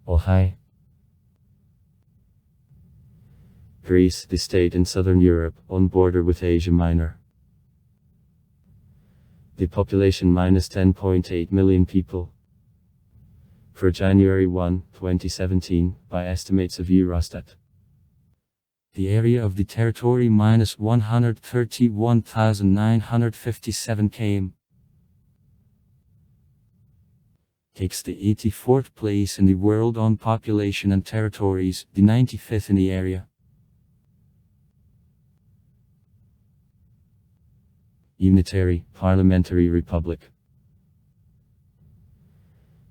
Ohai. Greece, the state in southern Europe, on border with Asia Minor. The population minus 10.8 million people. For January 1, 2017, by estimates of Eurostat. The area of the territory minus 131,957 km. Takes the 84th place in the world on population and territories, the 95th in the area. Unitary, parliamentary republic.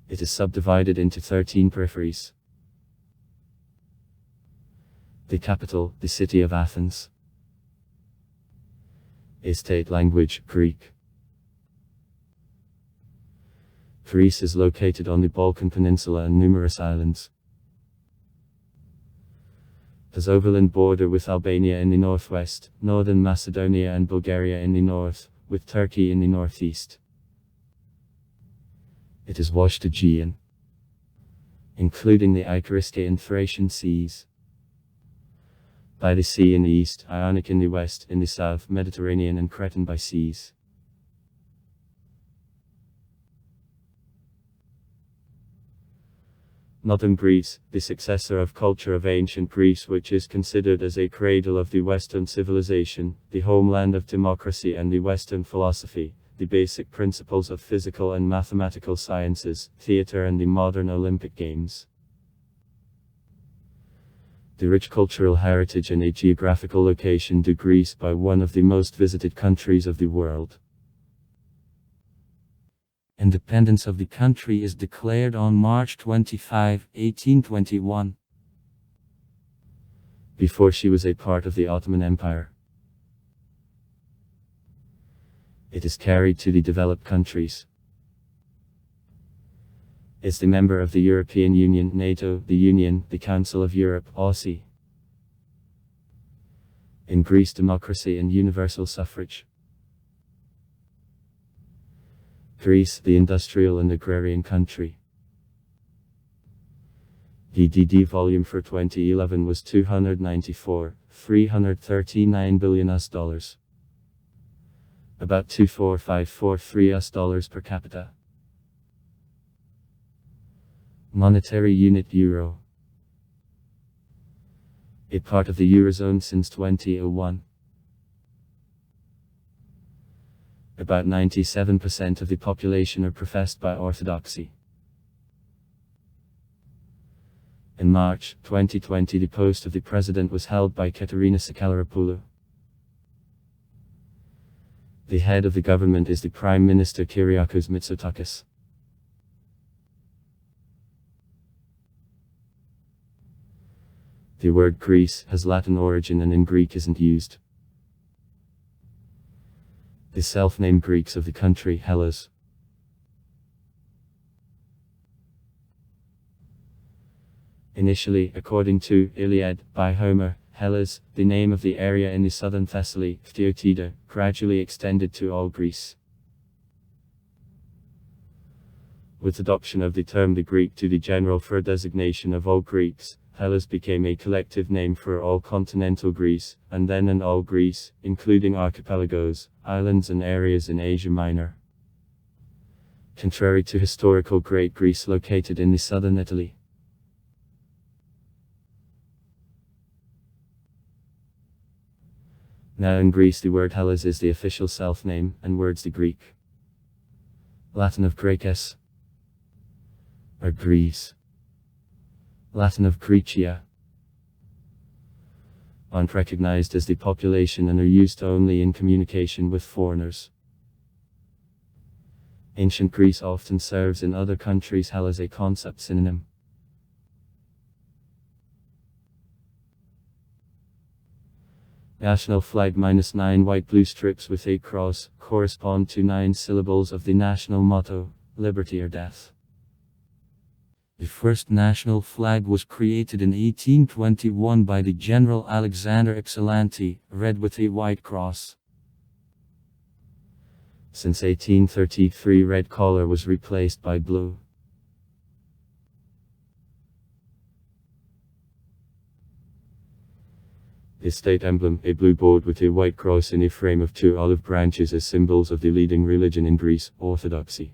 It is subdivided into 13 peripheries. The capital, the city of Athens. A state language, Greek. Greece is located on the Balkan Peninsula and numerous islands. Has overland border with Albania in the northwest, northern Macedonia and Bulgaria in the north, with Turkey in the northeast. It is washed Aegean, including the Icaristic and Thracian seas. By the sea in the east, Ionic in the west, in the south, Mediterranean and Cretan by seas. Northern Greece, the successor of culture of ancient Greece, which is considered as a cradle of the Western civilization, the homeland of democracy and the Western philosophy, the basic principles of physical and mathematical sciences, theater and the modern Olympic Games. The rich cultural heritage and a geographical location do Greece by one of the most visited countries of the world. Independence of the country is declared on March 25, 1821. Before she was a part of the Ottoman Empire. It is carried to the developed countries. Is the member of the European Union, NATO, the Union, the Council of Europe, OSCE. In Greece, democracy and universal suffrage. Greece, the industrial and agrarian country. GDP volume for 2011 was $294.339 billion. About $24543 per capita. Monetary unit Euro. A part of the Eurozone since 2001. About 97% of the population are professed by Orthodoxy. In March 2020, the post of the president was held by Katerina Sakellarapoulou. The head of the government is the Prime Minister Kyriakos Mitsotakis. The word Greece has Latin origin and in Greek isn't used. The self-named Greeks of the country, Hellas. Initially, according to Iliad, by Homer, Hellas, the name of the area in the southern Thessaly, Phthiotida, gradually extended to all Greece. With adoption of the term the Greek to the general for designation of all Greeks, Hellas became a collective name for all continental Greece, and then in all Greece, including archipelagos, islands and areas in Asia Minor. Contrary to historical Great Greece located in the southern Italy. Now in Greece the word Hellas is the official self-name, and words the Greek. Latin of Graecus. Or Greece. Latin of Grecia. Aren't recognized as the population and are used only in communication with foreigners. Ancient Greece often serves in other countries Hellas a concept synonym. National flag -9 white blue strips with a cross, correspond to 9 syllables of the national motto, liberty or death. The first national flag was created in 1821 by the General Alexander Ypsilanti, red with a white cross. Since 1833 red color was replaced by blue. His state emblem, a blue board with a white cross in a frame of two olive branches, as symbols of the leading religion in Greece, Orthodoxy.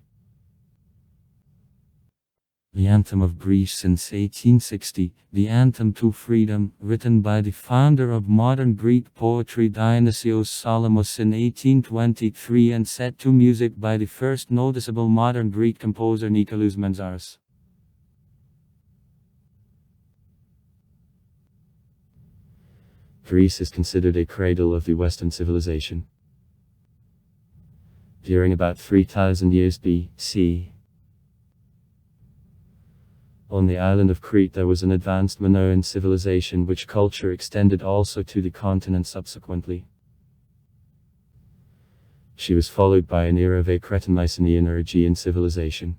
The Anthem of Greece since 1860, the Anthem to Freedom, written by the founder of modern Greek poetry Dionysios Solomos in 1823 and set to music by the first noticeable modern Greek composer Nikolaos Manzaros. Greece is considered a cradle of the Western civilization. During about 3000 years BC, on the island of Crete there was an advanced Minoan civilization, which culture extended also to the continent subsequently. She was followed by an era of a Cretan-Mycenaean or Aegean civilization.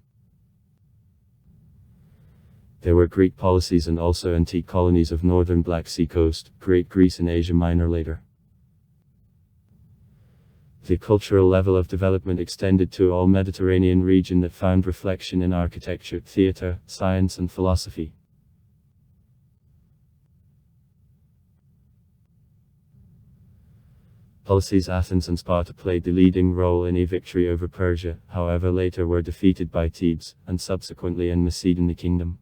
There were Greek policies and also antique colonies of northern Black Sea coast, Great Greece and Asia Minor later. The cultural level of development extended to all Mediterranean region that found reflection in architecture, theatre, science and philosophy. Policies Athens and Sparta played the leading role in a victory over Persia, however later were defeated by Thebes, and subsequently in Macedon kingdom.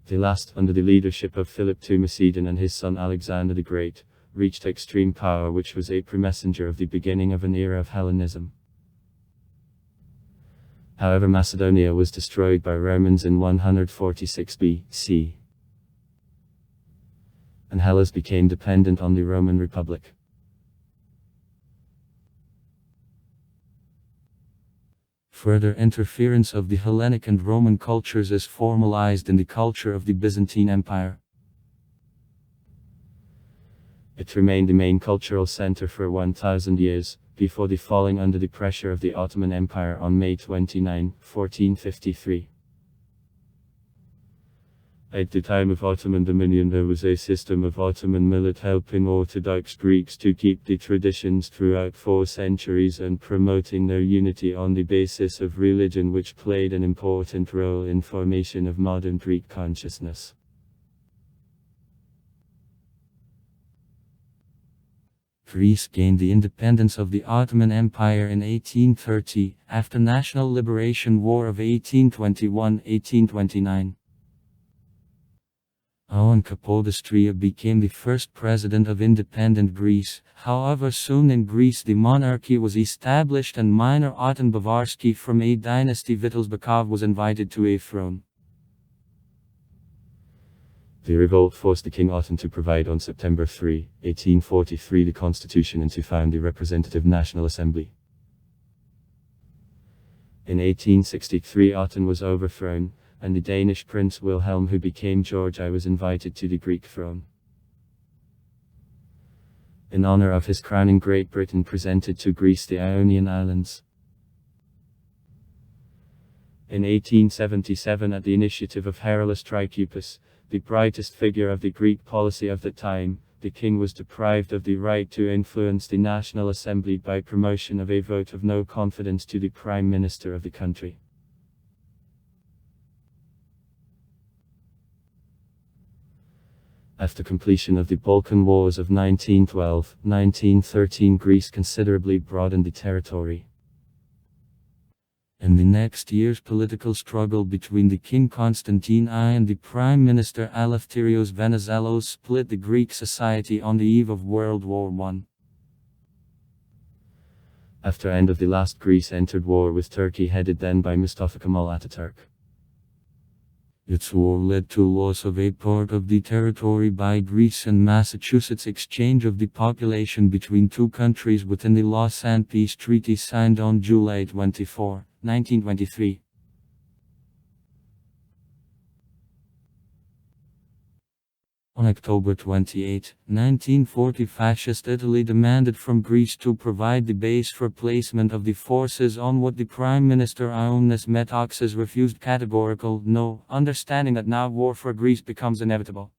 The last, under the leadership of Philip II Macedon and his son Alexander the Great, reached extreme power, which was a premessenger of the beginning of an era of Hellenism. However, Macedonia was destroyed by Romans in 146 BC, and Hellas became dependent on the Roman Republic. Further interference of the Hellenic and Roman cultures is formalized in the culture of the Byzantine Empire. It remained the main cultural center for 1000 years, before the falling under the pressure of the Ottoman Empire on May 29, 1453. At the time of Ottoman dominion there was a system of Ottoman millet helping Orthodox Greeks to keep the traditions throughout 4 centuries and promoting their unity on the basis of religion, which played an important role in formation of modern Greek consciousness. Greece gained the independence of the Ottoman Empire in 1830, after National Liberation War of 1821-1829. Oan Kapodistria became the first president of independent Greece. However, soon in Greece the monarchy was established and minor Oton Bavarsky from a dynasty Wittelsbakov was invited to a throne. The revolt forced the King Oton to provide on September 3, 1843 the constitution and to found the representative National Assembly. In 1863 Oton was overthrown, and the Danish prince Wilhelm, who became George I, was invited to the Greek throne. In honor of his crowning, Great Britain presented to Greece the Ionian Islands. In 1877, at the initiative of Herolas Trikoupis, the brightest figure of the Greek policy of the time, the king was deprived of the right to influence the National Assembly by promotion of a vote of no confidence to the Prime Minister of the country. After completion of the Balkan Wars of 1912-1913, Greece considerably broadened the territory. In the next year's political struggle between the King Constantine I and the Prime Minister Eleftherios Venizelos split the Greek society on the eve of World War I. After end of the last, Greece entered war with Turkey, headed then by Mustafa Kemal Ataturk. Its war led to loss of a part of the territory by Greece and Massachusetts, exchange of the population between two countries within the Lausanne Peace Treaty signed on July 24, 1923. On October 28, 1940, Fascist Italy demanded from Greece to provide the base for placement of the forces, on what the Prime Minister Ioannis Metaxas refused categorical no, understanding that now war for Greece becomes inevitable.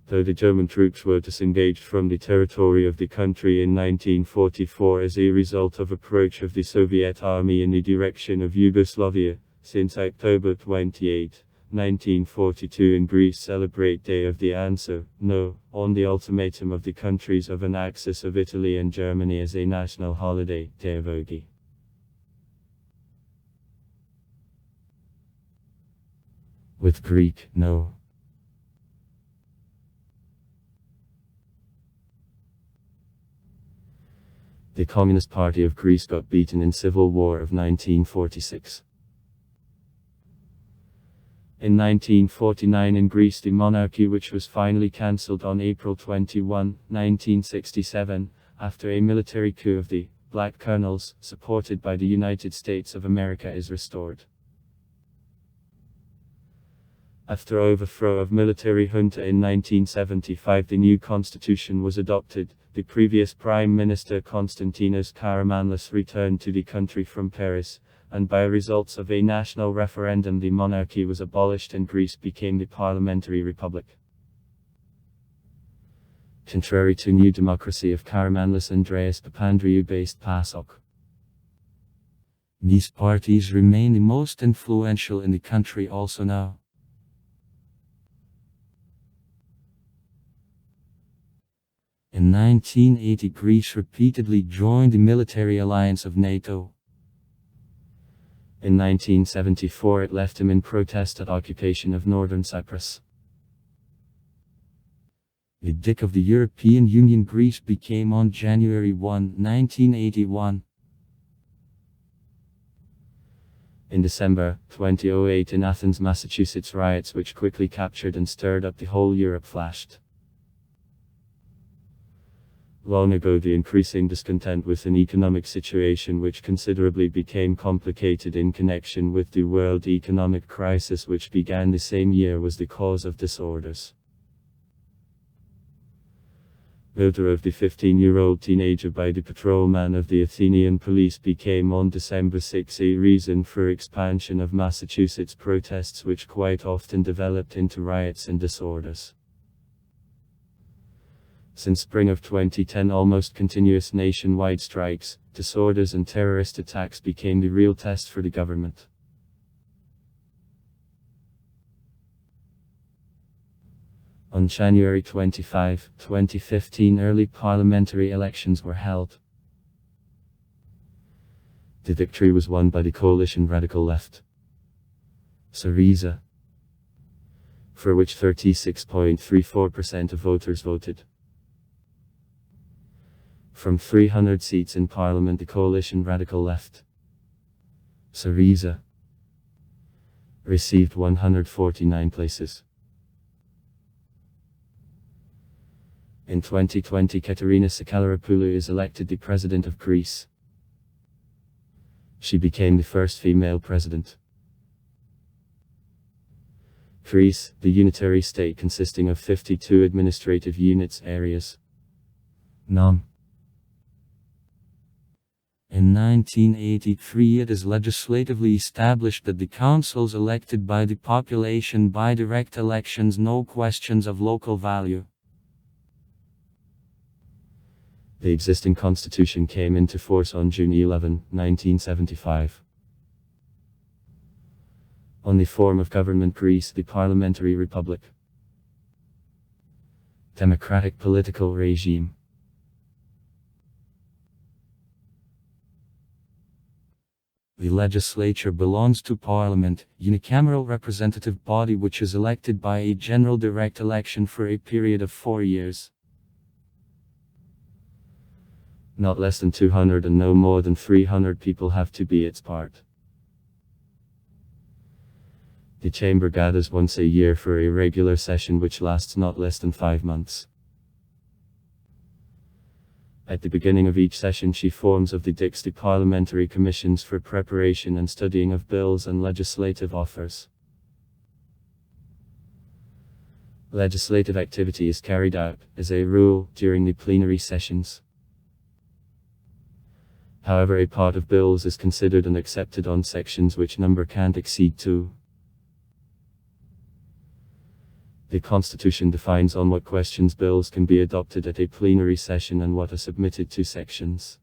Though the German troops were disengaged from the territory of the country in 1944 as a result of approach of the Soviet army in the direction of Yugoslavia, since October 28, 1942 in Greece celebrate Day of the Answer, No, on the ultimatum of the countries of an axis of Italy and Germany as a national holiday, Day of Ogi. With Greek, No. The Communist Party of Greece got beaten in Civil War of 1946. In 1949 in Greece the monarchy, which was finally cancelled on April 21, 1967, after a military coup of the Black Colonels, supported by the United States of America, is restored. After overthrow of military junta in 1975 the new constitution was adopted. The previous Prime Minister Konstantinos Karamanlis returned to the country from Paris, and by results of a national referendum the monarchy was abolished and Greece became the parliamentary republic. Contrary to New Democracy of Karamanlis, Andreas Papandreou based PASOK. These parties remain the most influential in the country also now. In 1980 Greece repeatedly joined the military alliance of NATO. In 1974 it left him in protest at occupation of northern Cyprus. The Dick of the European Union Greece became on January 1, 1981. In December 2008 in Athens, Massachusetts riots which quickly captured and stirred up the whole Europe flashed. Long ago the increasing discontent with an economic situation which considerably became complicated in connection with the world economic crisis which began the same year was the cause of disorders. Murder of the 15-year-old teenager by the patrolman of the Athenian police became on December 6 a reason for expansion of Massachusetts protests which quite often developed into riots and disorders. Since spring of 2010 almost continuous nationwide strikes, disorders and terrorist attacks became the real test for the government. On January 25, 2015 early parliamentary elections were held. The victory was won by the coalition Radical Left, Syriza, for which 36.34% of voters voted. From 300 seats in parliament the coalition Radical Left, Syriza, received 149 places. In 2020 Katerina Sakellaropoulou is elected the President of Greece. She became the first female president. Greece, the unitary state consisting of 52 administrative units areas. None. In 1983 it is legislatively established that the councils elected by the population by direct elections, no questions of local value. The existing constitution came into force on June 11, 1975. On the form of government Greece, the parliamentary republic. Democratic political regime. The legislature belongs to Parliament, unicameral representative body which is elected by a general direct election for a period of 4 years. Not less than 200 and no more than 300 people have to be its part. The chamber gathers once a year for a regular session which lasts not less than 5 months. At the beginning of each session she forms of the Dix the parliamentary commissions for preparation and studying of bills and legislative offers. Legislative activity is carried out, as a rule, during the plenary sessions. However, a part of bills is considered and accepted on sections which number can't exceed 2. The Constitution defines on what questions bills can be adopted at a plenary session and what are submitted to sections.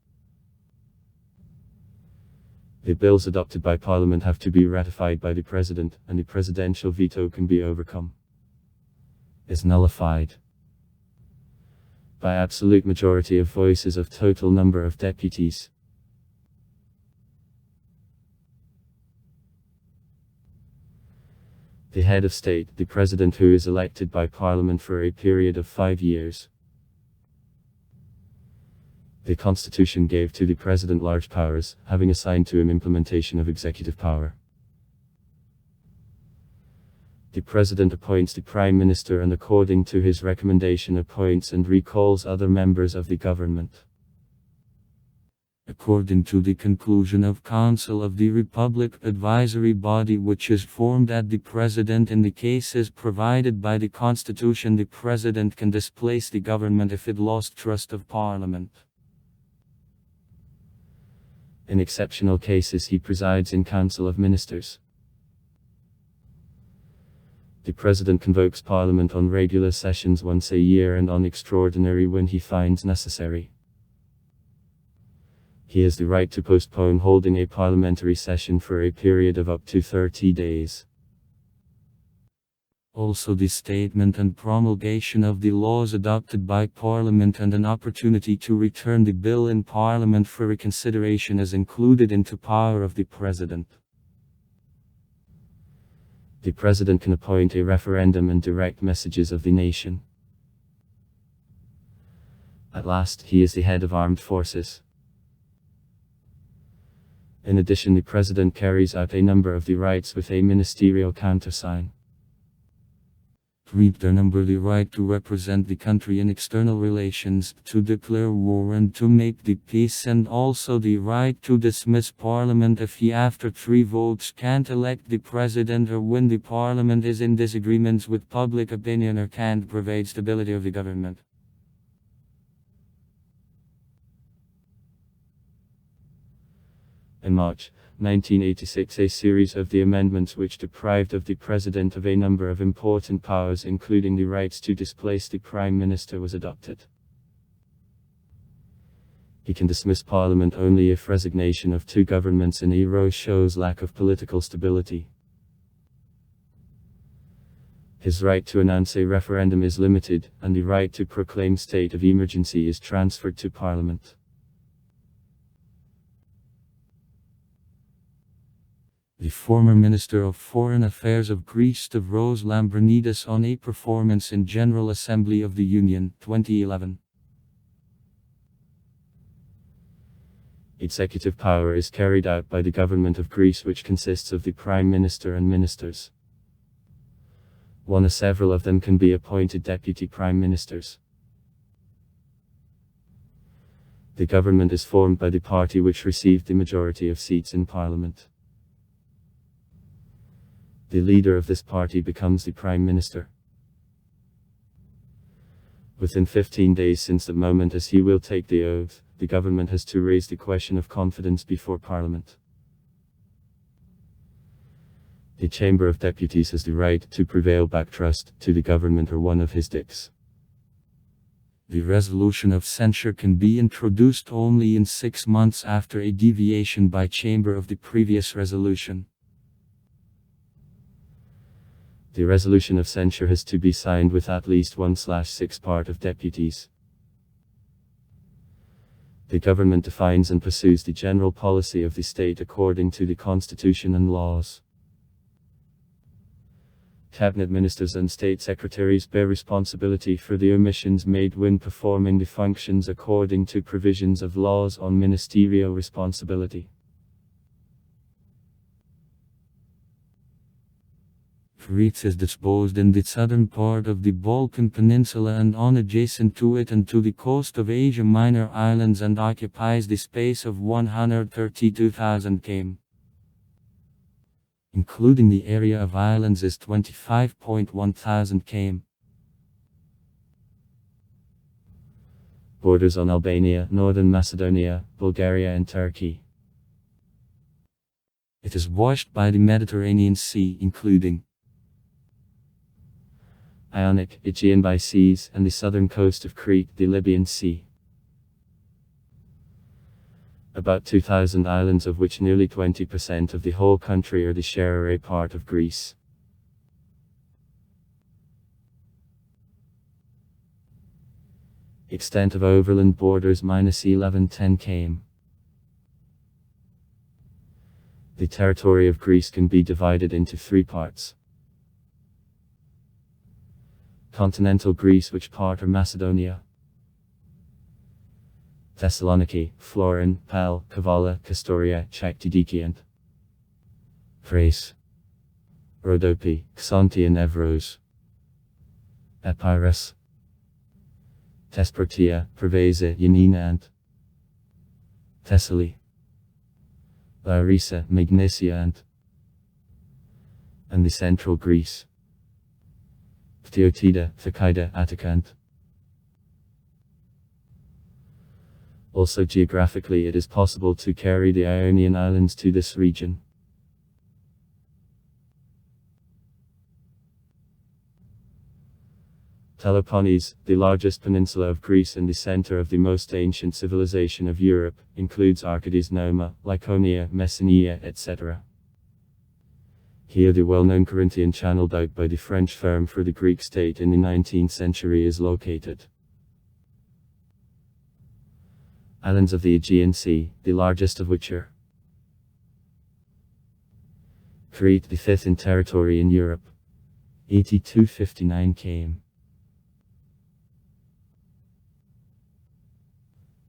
The bills adopted by Parliament have to be ratified by the President, and the presidential veto can be overcome. Is nullified by absolute majority of voices of total number of deputies. The head of state, the President, who is elected by Parliament for a period of 5 years. The Constitution gave to the President large powers, having assigned to him implementation of executive power. The President appoints the Prime Minister and according to his recommendation appoints and recalls other members of the government. According to the conclusion of Council of the Republic advisory body which is formed at the President in the cases provided by the Constitution, the President can displace the government if it lost trust of Parliament. In exceptional cases he presides in Council of Ministers. The President convokes Parliament on regular sessions once a year and on extraordinary when he finds necessary. He has the right to postpone holding a parliamentary session for a period of up to 30 days. Also the statement and promulgation of the laws adopted by Parliament and an opportunity to return the bill in Parliament for reconsideration is included into power of the President. The President can appoint a referendum and direct messages of the nation. At last, he is the head of armed forces. In addition, the President carries out a number of the rights with a ministerial countersign. Read the number the right to represent the country in external relations, to declare war and to make the peace, and also the right to dismiss Parliament if he after 3 votes can't elect the President or when the Parliament is in disagreements with public opinion or can't provide stability of the government. In March 1986, a series of the amendments which deprived of the President of a number of important powers including the rights to displace the Prime Minister was adopted. He can dismiss Parliament only if resignation of 2 governments in a row shows lack of political stability. His right to announce a referendum is limited, and the right to proclaim state of emergency is transferred to Parliament. The former Minister of Foreign Affairs of Greece Stavros Lambrinidis on a performance in General Assembly of the Union, 2011. Executive power is carried out by the government of Greece, which consists of the Prime Minister and ministers. One or several of them can be appointed deputy prime ministers. The government is formed by the party which received the majority of seats in Parliament. The leader of this party becomes the Prime Minister. Within 15 days since the moment as he will take the oath, the government has to raise the question of confidence before Parliament. The Chamber of Deputies has the right to prevail back trust to the government or one of his dicks. The resolution of censure can be introduced only in 6 months after a deviation by Chamber of the previous resolution. The resolution of censure has to be signed with at least 1/6 part of deputies. The government defines and pursues the general policy of the state according to the Constitution and laws. Cabinet ministers and state secretaries bear responsibility for the omissions made when performing the functions according to provisions of laws on ministerial responsibility. Crete is disposed in the southern part of the Balkan Peninsula and on adjacent to it and to the coast of Asia Minor islands and occupies the space of 132,000 km. Including the area of islands is 25,100 km. Borders on Albania, Northern Macedonia, Bulgaria and Turkey. It is washed by the Mediterranean Sea including Ionic, Aegean by seas, and the southern coast of Crete, the Libyan Sea. About 2,000 islands, of which nearly 20% of the whole country are the share or a part of Greece. Extent of overland borders -1110 km. The territory of Greece can be divided into three parts. Continental Greece, which part are Macedonia, Thessaloniki, Florin, Pal, Kavala, Kastoria, Chakti and Thrace, Rhodope, Xanthi and Evros, Epirus, Thesprotia, Preveza, Yanina and Thessaly, Larissa, Magnesia and the central Greece, Phthiotida, Phakeida, Attica and also geographically it is possible to carry the Ionian Islands to this region. Peloponnese, the largest peninsula of Greece and the center of the most ancient civilization of Europe, includes Arcades, Noma, Laconia, Messenia, etc. Here the well-known Corinthian Channel dug by the French firm for the Greek state in the 19th century is located. Islands of the Aegean Sea, the largest of which are Crete, the fifth in territory in Europe, 8259 km.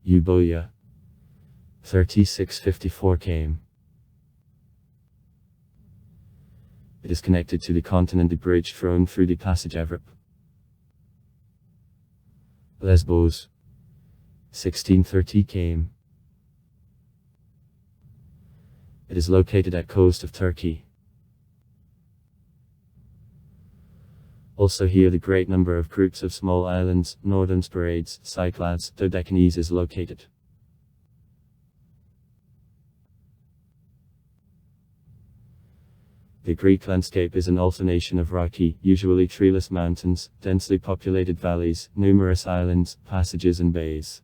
Euboea, 3654 km. It is connected to the continent by the bridge thrown through the passage Evrop. Lesbos, 1630 km. It is located at coast of Turkey. Also here the great number of groups of small islands, Northern Sporades, Cyclades, Dodecanese is located. The Greek landscape is an alternation of rocky, usually treeless mountains, densely populated valleys, numerous islands, passages and bays.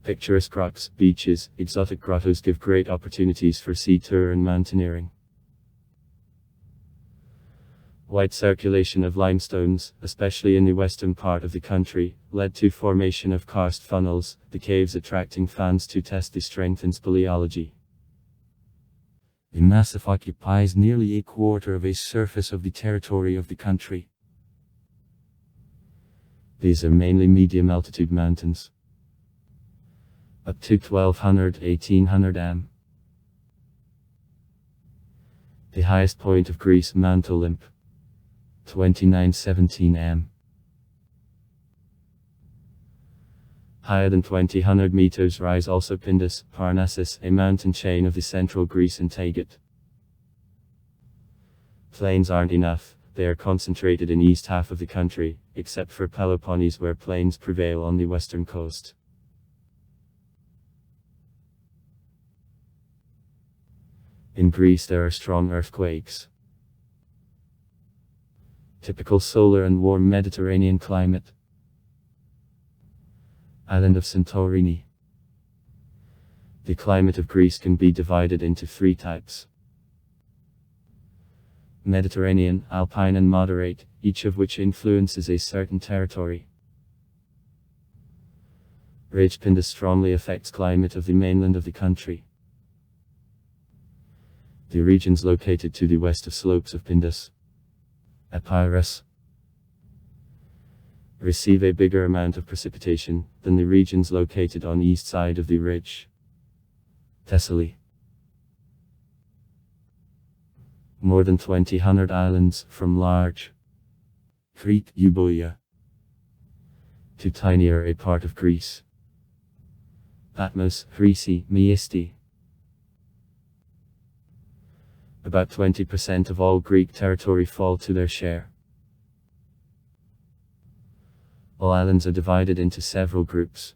Picturesque rocks, beaches, exotic grottos give great opportunities for sea tour and mountaineering. Wide circulation of limestones, especially in the western part of the country, led to formation of karst funnels, the caves attracting fans to test the strength in speleology. The massif occupies nearly a quarter of a surface of the territory of the country. These are mainly medium altitude mountains, up to 1200–1800 m. The highest point of Greece, Mount Olymp, 2917 m. Higher than 2000 meters rise also Pindus, Parnassus, a mountain chain of the central Greece and Tagut. Plains aren't enough, they are concentrated in east half of the country, except for Peloponnese where plains prevail on the western coast. In Greece there are strong earthquakes. Typical solar and warm Mediterranean climate. Island of Santorini. The climate of Greece can be divided into three types: Mediterranean, Alpine and Moderate, each of which influences a certain territory. Ridge Pindus strongly affects climate of the mainland of the country. The regions located to the west of slopes of Pindus, Epirus, receive a bigger amount of precipitation than the regions located on east side of the ridge, Thessaly. More than 2,000 islands, from large Crete, Euboea, to tinier a part of Greece, Patmos, Chrysi, Meesti. About 20% of all Greek territory fall to their share. All islands are divided into several groups.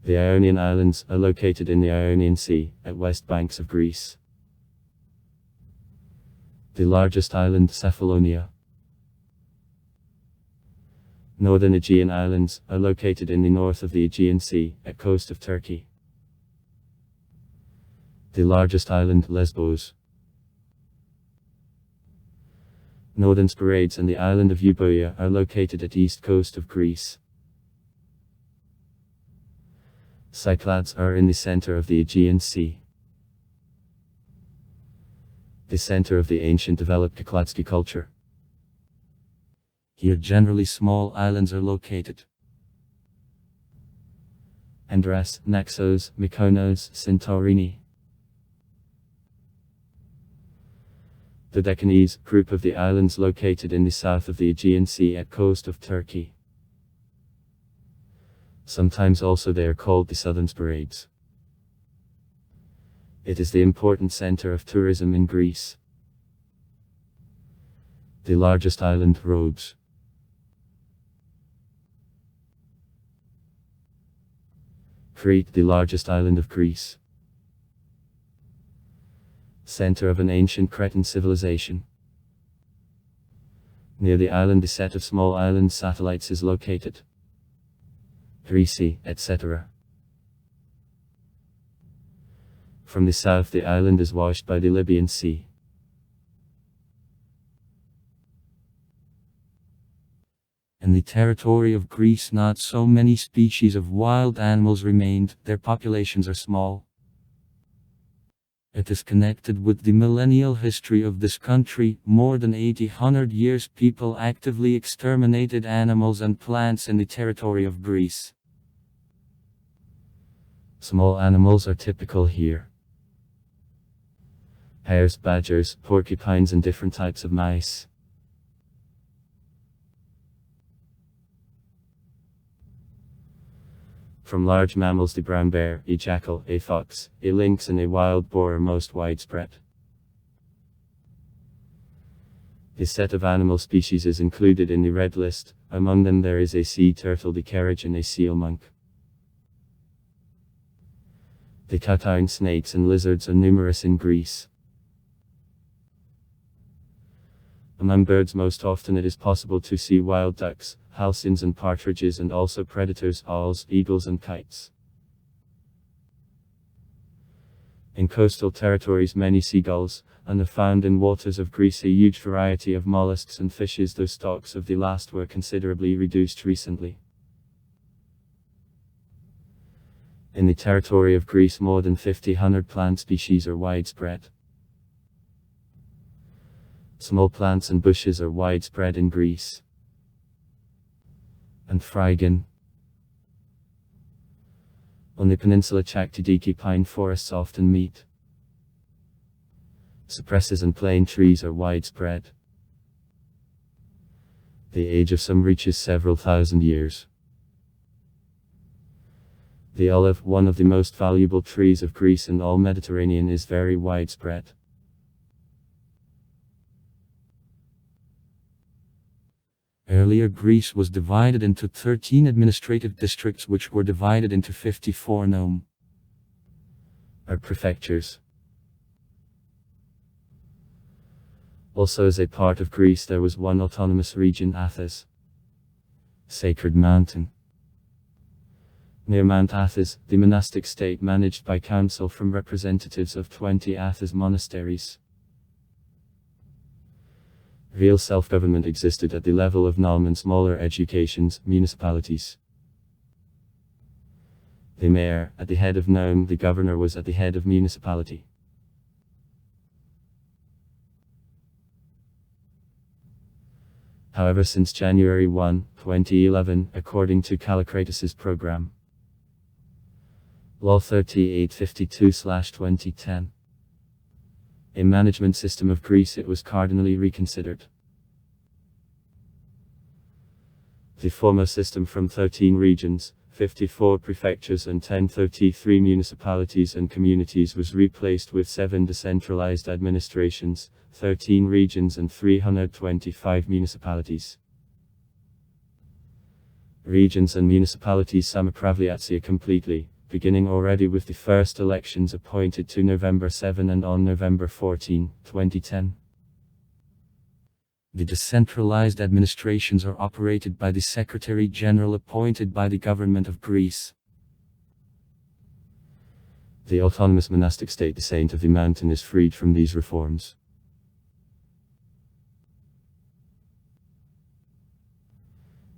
The Ionian Islands are located in the Ionian Sea, at west banks of Greece. The largest island, Cephalonia. Northern Aegean Islands are located in the north of the Aegean Sea, at coast of Turkey. The largest island, Lesbos. Northern Sporades and the island of Euboea are located at east coast of Greece. Cyclades are in the center of the Aegean Sea. The center of the ancient developed Kykladsky culture. Here generally small islands are located. Andros, Naxos, Mykonos, Santorini. The Deccanese group of the islands located in the south of the Aegean Sea at coast of Turkey. Sometimes also they are called the Southern Sporades. It is the important center of tourism in Greece. The largest island, Rhodes. Crete, the largest island of Greece. Center of an ancient Cretan civilization. Near the island a set of small island satellites is located. Greece, etc. From the south the island is washed by the Libyan Sea. In the territory of Greece not so many species of wild animals remained, their populations are small. It is connected with the millennial history of this country. More than 800 years people actively exterminated animals and plants in the territory of Greece. Small animals are typical here. Hares, badgers, porcupines and different types of mice. From large mammals the brown bear, a jackal, a fox, a lynx and a wild boar are most widespread. A set of animal species is included in the red list. Among them there is a sea turtle, the carriage and a seal monk. The Coutourne snakes and lizards are numerous in Greece. Among birds most often it is possible to see wild ducks, halcyons and partridges and also predators, owls, eagles and kites. In coastal territories many seagulls, and are found in waters of Greece a huge variety of mollusks and fishes, though stocks of the last were considerably reduced recently. In the territory of Greece more than 1,500 plant species are widespread. Small plants and bushes are widespread in Greece. And Phrygian. On the peninsula Chalkidiki pine forests often meet. Cypresses and plane trees are widespread. The age of some reaches several thousand years. The olive, one of the most valuable trees of Greece and all Mediterranean, is very widespread. Earlier Greece was divided into 13 administrative districts which were divided into 54 nome, or prefectures. Also as a part of Greece there was one autonomous region, Athos, Sacred Mountain. Near Mount Athos, the monastic state managed by council from representatives of 20 Athos monasteries. Real self-government existed at the level of nome and smaller educations, municipalities. The mayor, at the head of nome, the governor was at the head of municipality. However, since January 1, 2011, according to Kallikratis's program, Law 3852/2010, a management system of Greece, it was cardinally reconsidered. The former system from 13 regions, 54 prefectures and 1033 municipalities and communities was replaced with 7 decentralized administrations, 13 regions and 325 municipalities. Regions and municipalities samoupravliatia completely, beginning already with the first elections appointed to November 7 and on November 14, 2010. The decentralized administrations are operated by the Secretary General appointed by the government of Greece. The autonomous monastic state, the Saint of the Mountain, is freed from these reforms.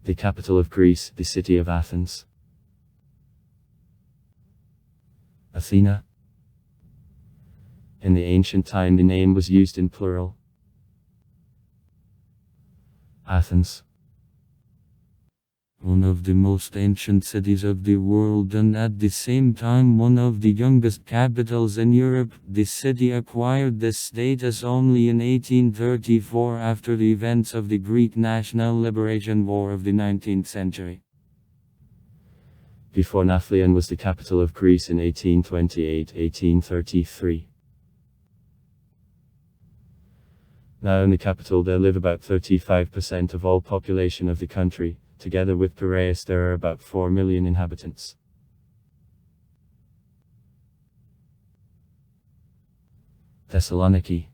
The capital of Greece, the city of Athens. Athena. In the ancient time the name was used in plural. Athens. One of the most ancient cities of the world and at the same time one of the youngest capitals in Europe, the city acquired this status only in 1834 after the events of the Greek National Liberation War of the 19th century. Before Nafplion was the capital of Greece in 1828-1833. Now in the capital there live about 35% of all population of the country. Together with Piraeus there are about 4 million inhabitants. Thessaloniki.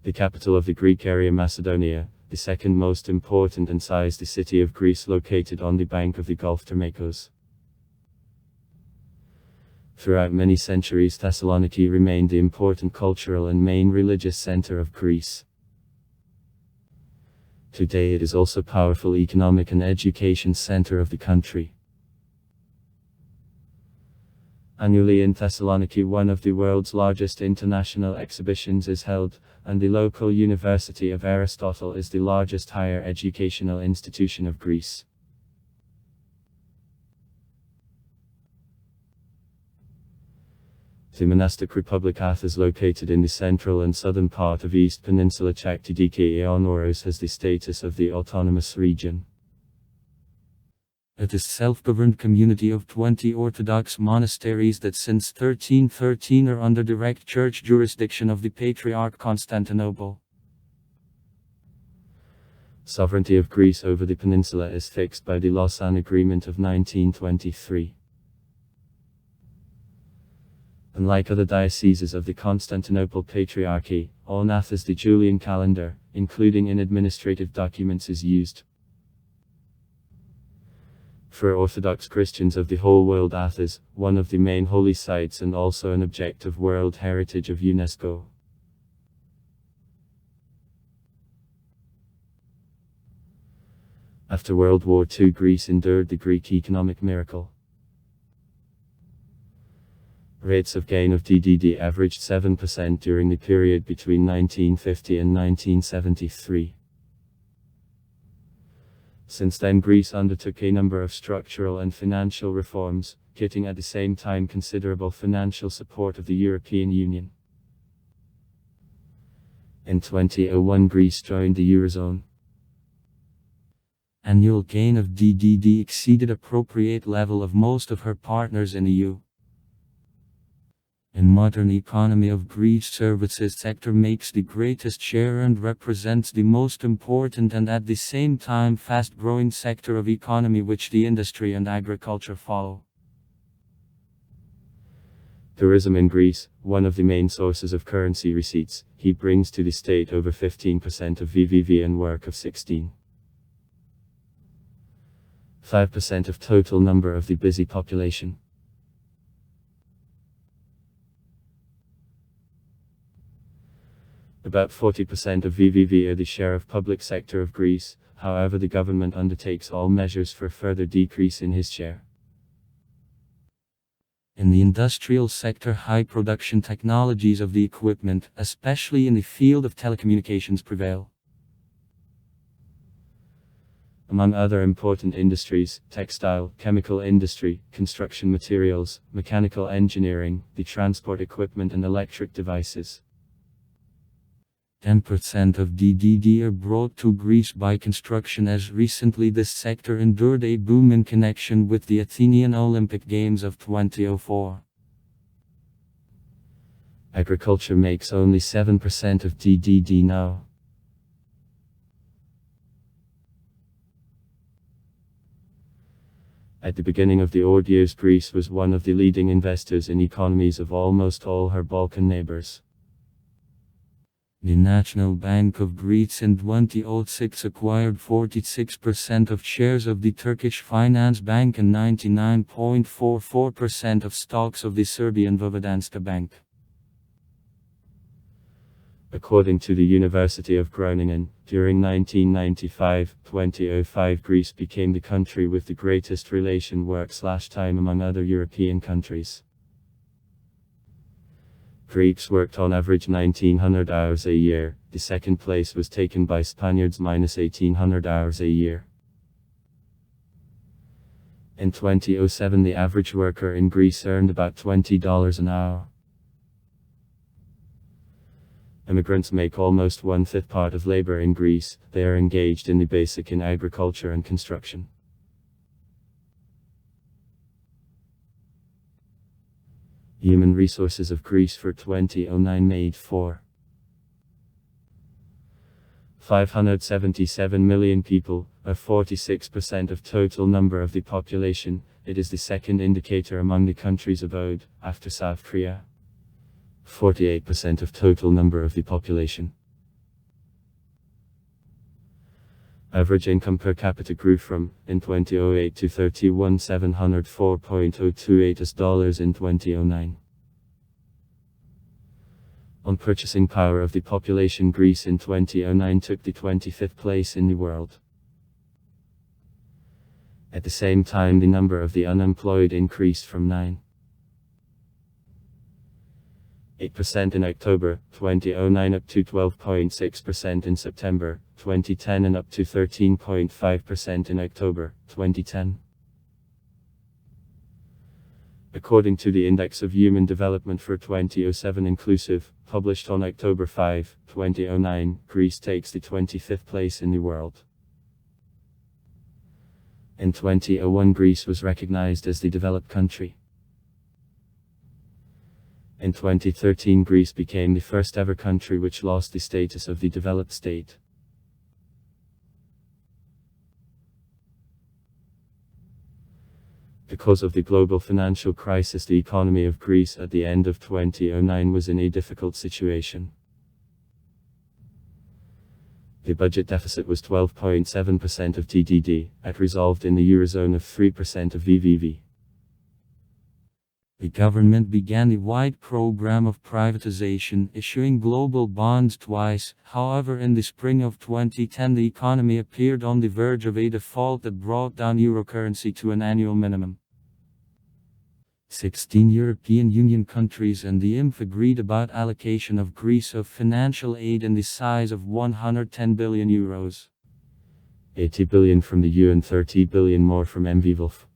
The capital of the Greek area Macedonia, the second most important in size, the city of Greece located on the bank of the Gulf Termacos. Throughout many centuries Thessaloniki remained the important cultural and main religious center of Greece. Today it is also a powerful economic and education center of the country. Annually in Thessaloniki one of the world's largest international exhibitions is held, and the local University of Aristotle is the largest higher educational institution of Greece. The monastic republic Athens, located in the central and southern part of East Peninsula Chalkidiki Ionoros, has the status of the autonomous region. It is a self-governed community of 20 Orthodox monasteries that since 1313 are under direct church jurisdiction of the Patriarch Constantinople. Sovereignty of Greece over the peninsula is fixed by the Lausanne Agreement of 1923. Unlike other dioceses of the Constantinople Patriarchy, on Athens the Julian calendar, including in administrative documents, is used. For Orthodox Christians of the whole world, Athens, one of the main holy sites and also an object of World Heritage of UNESCO. After World War II, Greece endured the Greek economic miracle. Rates of gain of DDD averaged 7% during the period between 1950 and 1973. Since then Greece undertook a number of structural and financial reforms, getting at the same time considerable financial support of the European Union. In 2001 Greece joined the Eurozone. Annual gain of DDD exceeded appropriate level of most of her partners in the EU. In modern economy of Greece, services sector makes the greatest share and represents the most important and at the same time fast-growing sector of economy, which the industry and agriculture follow. Tourism in Greece, one of the main sources of currency receipts, he brings to the state over 15% of VVV and work of 16.5% of total number of the busy population. About 40% of VVV are the share of public sector of Greece, however the government undertakes all measures for further decrease in his share. In the industrial sector, high production technologies of the equipment, especially in the field of telecommunications, prevail. Among other important industries, textile, chemical industry, construction materials, mechanical engineering, the transport equipment and electric devices. 10% of DDD are brought to Greece by construction, as recently this sector endured a boom in connection with the Athenian Olympic Games of 2004. Agriculture makes only 7% of DDD now. At the beginning of the old years, Greece was one of the leading investors in economies of almost all her Balkan neighbors. The National Bank of Greece in 2006 acquired 46% of shares of the Turkish Finance Bank and 99.44% of stocks of the Serbian Vojvodanska Bank. According to the University of Groningen, during 1995-2005 Greece became the country with the greatest relation work/time among other European countries. Greeks worked on average 1900 hours a year. The second place was taken by Spaniards -1800 hours a year. In 2007 the average worker in Greece earned about $20 an hour. Immigrants make almost 1/5 part of labor in Greece. They are engaged in the basic in agriculture and construction. Human resources of Greece for 2009 made 577 million people, or 46% of total number of the population. It is the second indicator among the countries of OECD, after South Korea. 48% of total number of the population. Average income per capita grew from, in 2008 to $31,704.028 in 2009. On purchasing power of the population, Greece in 2009 took the 25th place in the world. At the same time, the number of the unemployed increased from 9.8% in October 2009 up to 12.6% in September 2010 and up to 13.5% in October 2010. According to the Index of Human Development for 2007 inclusive, published on October 5, 2009, Greece takes the 25th place in the world. In 2001 Greece was recognized as the developed country. In 2013 Greece became the first ever country which lost the status of the developed state. Because of the global financial crisis, the economy of Greece at the end of 2009 was in a difficult situation. The budget deficit was 12.7% of GDP, at resolved in the Eurozone of 3% of VVV. The government began a wide program of privatization, issuing global bonds twice. However, in the spring of 2010 the economy appeared on the verge of a default that brought down euro currency to an annual minimum. 16 European Union countries and the IMF agreed about allocation of Greece of financial aid in the size of 110 billion euros. 80 billion from the EU and 30 billion more from MVVLF.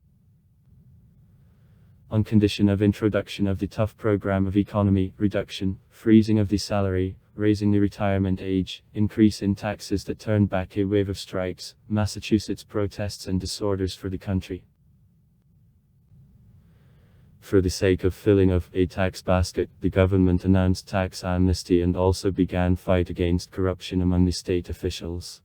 On condition of introduction of the tough program of economy, reduction, freezing of the salary, raising the retirement age, increase in taxes that turned back a wave of strikes, Massachusetts protests and disorders for the country. For the sake of filling of a tax basket, the government announced tax amnesty and also began fight against corruption among the state officials.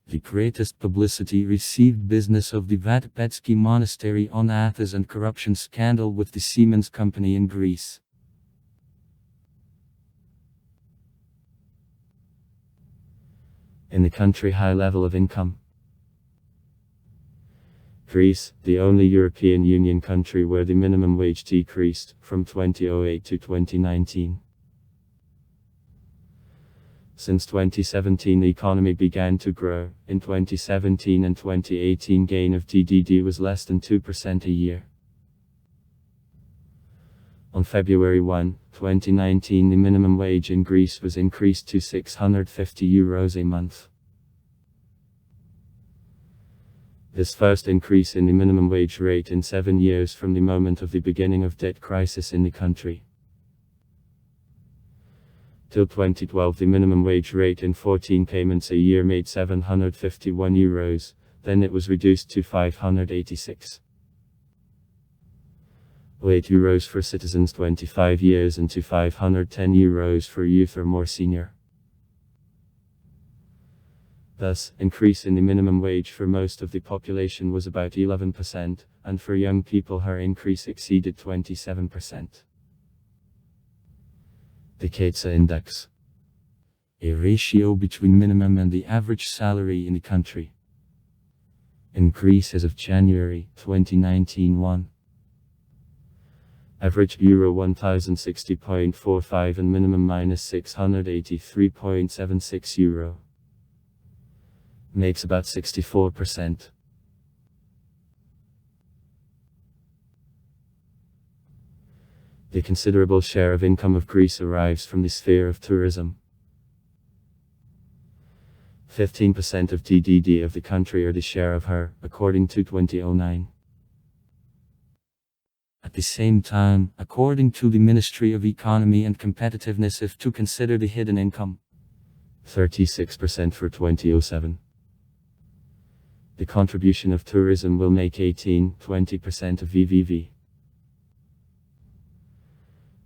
The greatest publicity received business of the Vatopedski Monastery on Athens and corruption scandal with the Siemens company in Greece. In the country, high level of income. Greece, the only European Union country where the minimum wage decreased from 2008 to 2019. Since 2017 the economy began to grow. In 2017 and 2018 gain of GDP was less than 2% a year. On February 1, 2019 the minimum wage in Greece was increased to €650 a month. This first increase in the minimum wage rate in 7 years from the moment of the beginning of debt crisis in the country. Till 2012 the minimum wage rate in 14 payments a year made €751, then it was reduced to €586. €8 for citizens 25 years and to €510 for youth or more senior. Thus, increase in the minimum wage for most of the population was about 11%, and for young people her increase exceeded 27%. The Katsa Index. A ratio between minimum and the average salary in the country. In Greece as of January 2019 1. Average Euro 1060.45 and minimum minus 683.76 euro. Makes about 64%. The considerable share of income of Greece arrives from the sphere of tourism. 15% of GDP of the country are the share of her, according to 2009. At the same time, according to the Ministry of Economy and Competitiveness, if to consider the hidden income, 36% for 2007. The contribution of tourism will make 18-20% of VVV.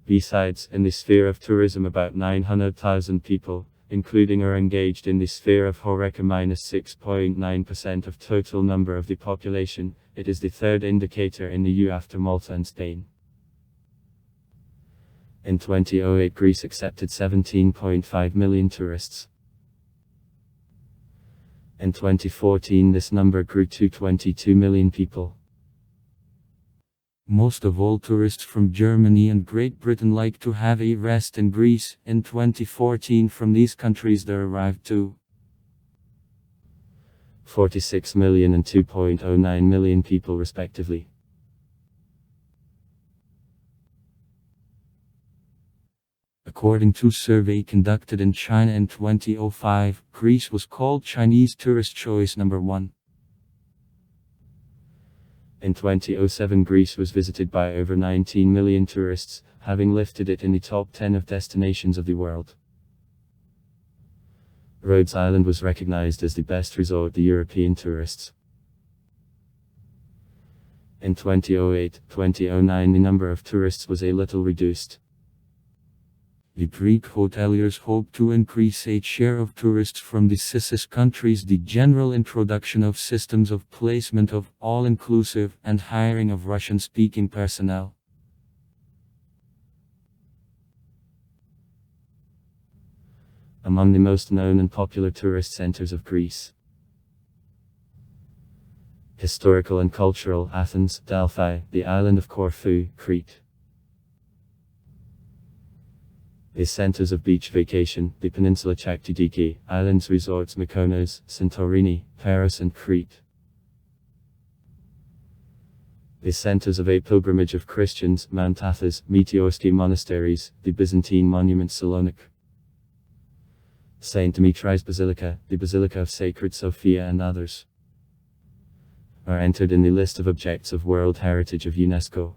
Besides, in the sphere of tourism about 900,000 people, including are engaged in the sphere of HoReCa minus 6.9% of total number of the population. It is the third indicator in the EU after Malta and Spain. In 2008 Greece accepted 17.5 million tourists. In 2014 this number grew to 22 million people. Most of all tourists from Germany and Great Britain like to have a rest in Greece. In 2014 from these countries there arrived to 46 million and 2.09 million people respectively. According to a survey conducted in China in 2005, Greece was called Chinese tourist choice number 1. In 2007 Greece was visited by over 19 million tourists, having lifted it in the top 10 of destinations of the world. Rhodes Island was recognized as the best resort to European tourists. In 2008-2009 the number of tourists was a little reduced. The Greek hoteliers hope to increase a share of tourists from the CIS countries. The general introduction of systems of placement of all-inclusive and hiring of Russian-speaking personnel. Among the most known and popular tourist centers of Greece. Historical and cultural: Athens, Delphi, the island of Corfu, Crete. The centers of beach vacation: the peninsula Chalkidiki, islands resorts Mykonos, Santorini, Paros and Crete. The centers of a pilgrimage of Christians: Mount Athos, Meteorski monasteries, the Byzantine monument Salonik. St. Dimitri's Basilica, the Basilica of Sacred Sophia and others are entered in the list of objects of World Heritage of UNESCO.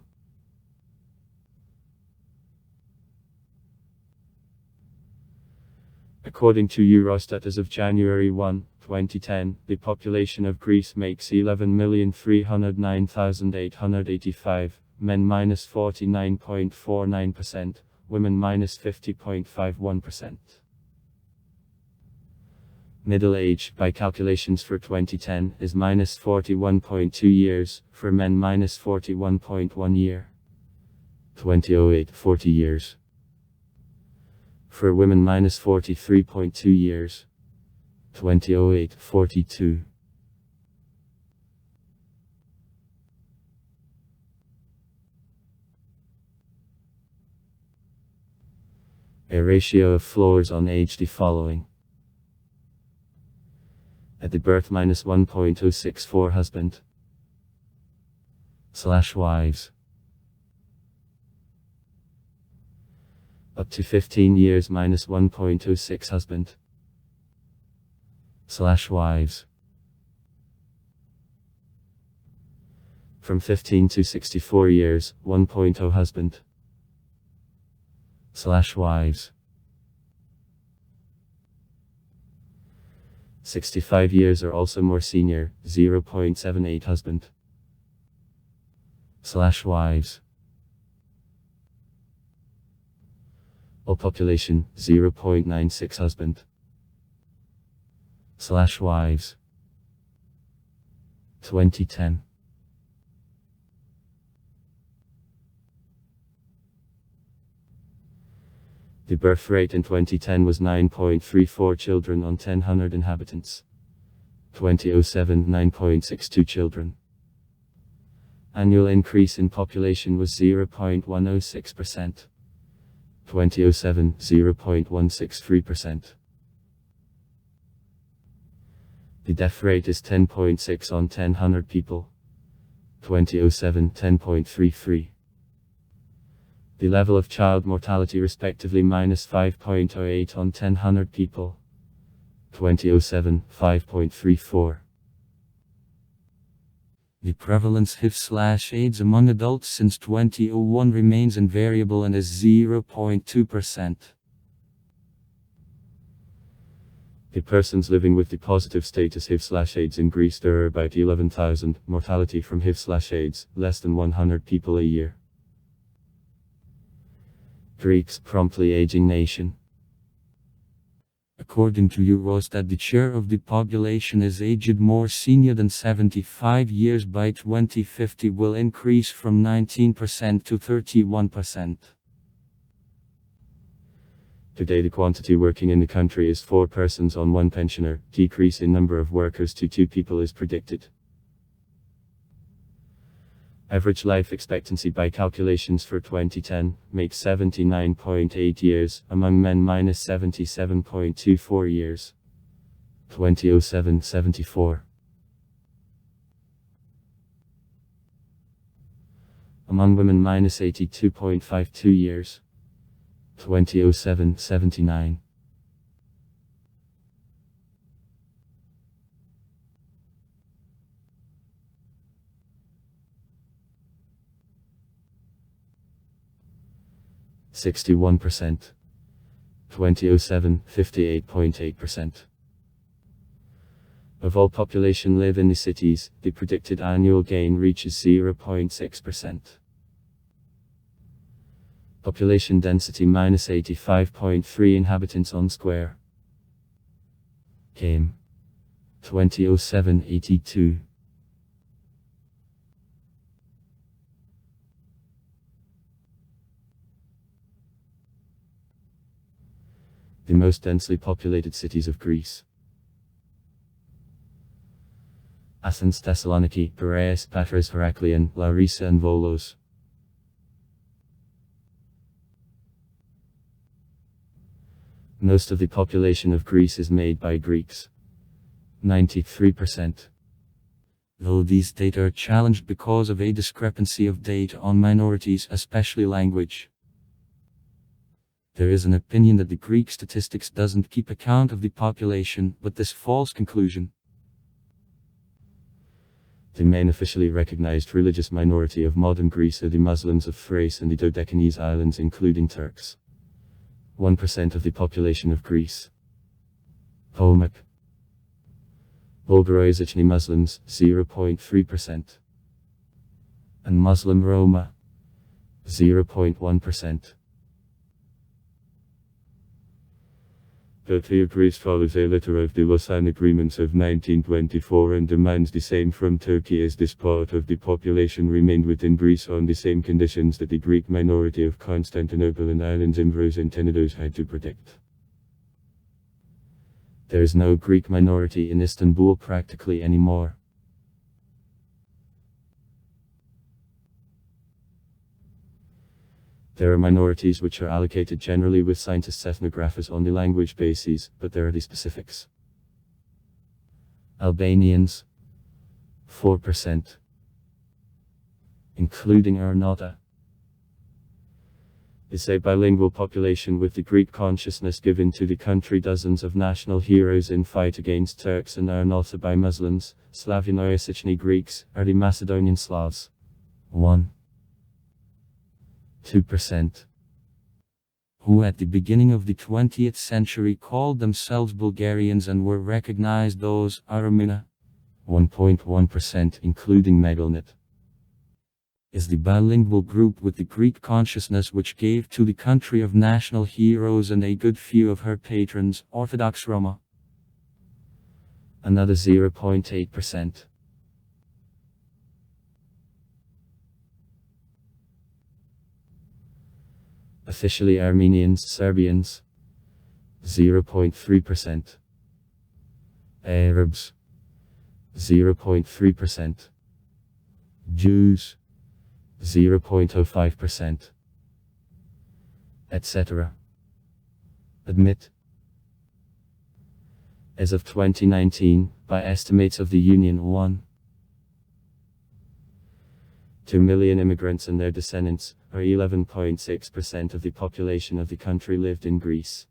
According to Eurostat as of January 1, 2010, the population of Greece makes 11,309,885, men minus 49.49%, women minus 50.51%. Middle age, by calculations for 2010, is minus 41.2 years, for men minus 41.1 year. 2008, 40 years. For women minus 43.2 years. 2008, 42. A ratio of floors on age the following. At the birth minus 1.064 husband / wives. Up to 15 years minus 1.06 husband / wives. From 15 to 64 years, 1.0 husband / wives. 65 years or also more senior, 0.78 husband / wives. All population, 0.96 husband / wives. 2010. The birth rate in 2010 was 9.34 children on 1,000 inhabitants. 2007, 9.62 children. Annual increase in population was 0.106%. 2007, 0.163%. The death rate is 10.6 on 1,000 people. 2007, 10.33. The level of child mortality respectively -5.08 on 1,000 people. 2007, 5.34. The prevalence HIV/AIDS among adults since 2001 remains invariable and is 0.2%. The persons living with the positive status HIV/AIDS in Greece, there are about 11,000. Mortality from HIV/AIDS, less than 100 people a year. Greeks, promptly aging nation. According to Eurostat, the share of the population is aged more senior than 75 years by 2050 will increase from 19% to 31%. Today the quantity working in the country is 4 persons on 1 pensioner. Decrease in number of workers to 2 people is predicted. Average life expectancy by calculations for 2010 makes 79.8 years, among men -77.24 years. 2007, 74. Among women -82.52 years. 2007, 79. %. 2007, 58.8%. Of all population live in the cities, the predicted annual gain reaches 0.6%. Population density -85.3 inhabitants on square km. 2007, 82. The most densely populated cities of Greece: Athens, Thessaloniki, Piraeus, Patras, Heraklion, Larissa and Volos. Most of the population of Greece is made by Greeks. 93%. Though these data are challenged because of a discrepancy of data on minorities, especially language. There is an opinion that the Greek statistics doesn't keep account of the population, but this false conclusion. The main officially recognized religious minority of modern Greece are the Muslims of Thrace and the Dodecanese Islands, including Turks. 1% of the population of Greece. Pomak. Bulgaro-Yazidni Muslims, 0.3%. And Muslim Roma, 0.1%. Turkey Greece follows a letter of the Lausanne Agreements of 1924 and demands the same from Turkey as this part of the population remained within Greece on the same conditions that the Greek minority of Constantinople and islands Imbros and Tenedos had to protect. There is no Greek minority in Istanbul practically anymore. There are minorities which are allocated generally with scientists ethnographers on the language basis, but there are the specifics. Albanians, 4%. Including Arnauta. Is a bilingual population with the Greek consciousness given to the country. Dozens of national heroes in fight against Turks and Arnauta by Muslims, Slavino-Ossetian Greeks, are the Macedonian Slavs. 2%. Who at the beginning of the 20th century called themselves Bulgarians and were recognized those Armenia. 1.1% including Megalnet. Is the bilingual group with the Greek consciousness which gave to the country of national heroes and a good few of her patrons, Orthodox Roma. Another 0.8%. Officially Armenians, Serbians 0.3%. Arabs 0.3%. Jews 0.05%. etc. Admit. As of 2019, by estimates of the Union, 1.2 million immigrants and their descendants, or 11.6% of the population of the country, lived in Greece.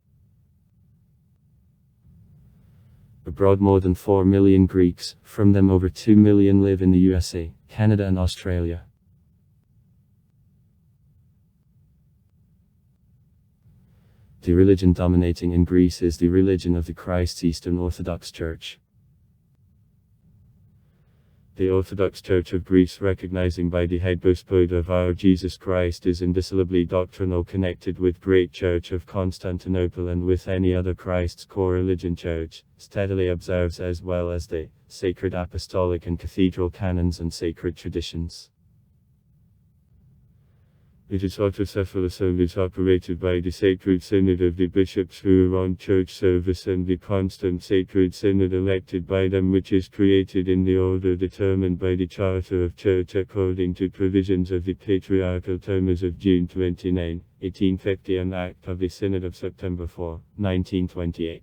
Abroad, more than 4 million Greeks, from them over 2 million live in the USA, Canada and Australia. The religion dominating in Greece is the religion of the Christ's Eastern Orthodox Church. The Orthodox Church of Greece, recognizing by the head Gospoda of our Jesus Christ, is indissolubly doctrinal connected with Great Church of Constantinople and with any other Christ's core religion church, steadily observes as well as the sacred apostolic and cathedral canons and sacred traditions. It is autocephalous and is operated by the Sacred Synod of the bishops who are on church service and the constant Sacred Synod elected by them, which is created in the order determined by the Charter of Church according to provisions of the Patriarchal Terms of June 29, 1850 and Act of the Synod of September 4, 1928.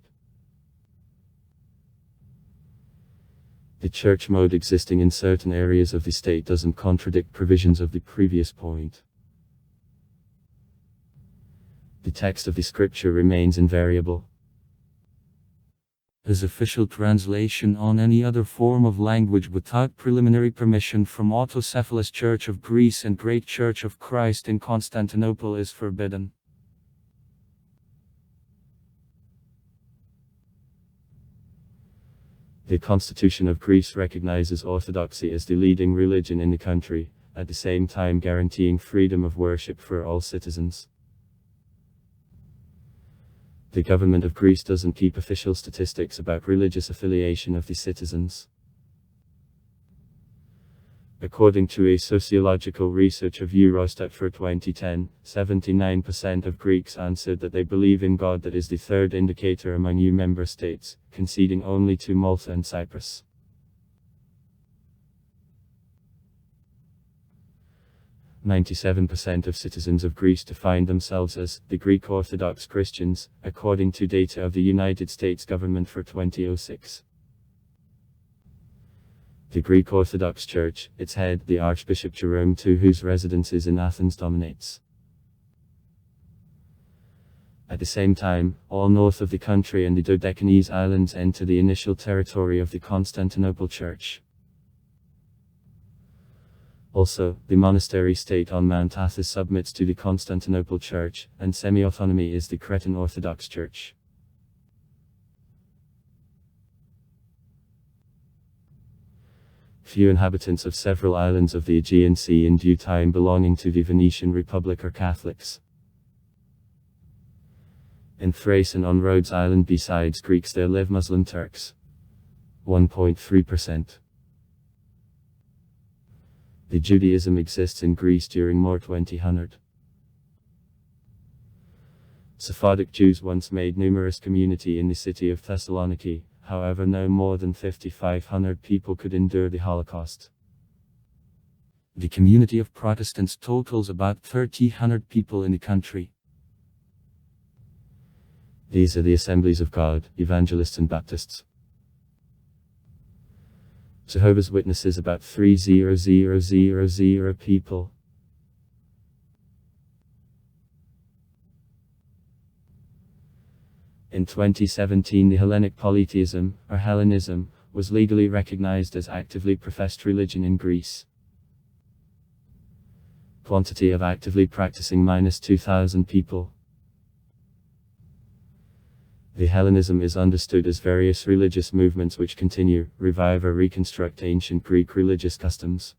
The church mode existing in certain areas of the state doesn't contradict provisions of the previous point. The text of the scripture remains invariable. As official translation on any other form of language without preliminary permission from Autocephalous Church of Greece and Great Church of Christ in Constantinople is forbidden. The Constitution of Greece recognizes Orthodoxy as the leading religion in the country, at the same time guaranteeing freedom of worship for all citizens. The government of Greece doesn't keep official statistics about religious affiliation of the citizens. According to a sociological research of Eurostat for 2010, 79% of Greeks answered that they believe in God. That is the third indicator among EU member states, conceding only to Malta and Cyprus. "97% of citizens of Greece define themselves as the Greek Orthodox Christians, according to data of the United States government for 2006. The Greek Orthodox Church, its head, the Archbishop Jerome II, whose residence is in Athens, dominates. At the same time, all north of the country and the Dodecanese Islands enter the initial territory of the Constantinople Church. Also, the monastery state on Mount Athos submits to the Constantinople Church, and semi-autonomy is the Cretan Orthodox Church. Few inhabitants of several islands of the Aegean Sea in due time belonging to the Venetian Republic are Catholics. In Thrace and on Rhodes Island besides Greeks there live Muslim Turks. 1.3%. The Judaism exists in Greece during more 2000. Sephardic Jews once made numerous community in the city of Thessaloniki, however no more than 5,500 people could endure the Holocaust. The community of Protestants totals about 1,300 people in the country. These are the Assemblies of God, Evangelists and Baptists. Jehovah's Witnesses about 3,000 people. In 2017 the Hellenic polytheism, or Hellenism, was legally recognized as actively professed religion in Greece. Quantity of actively practicing -2,000 people. The Hellenism is understood as various religious movements which continue, revive or reconstruct ancient Greek religious customs.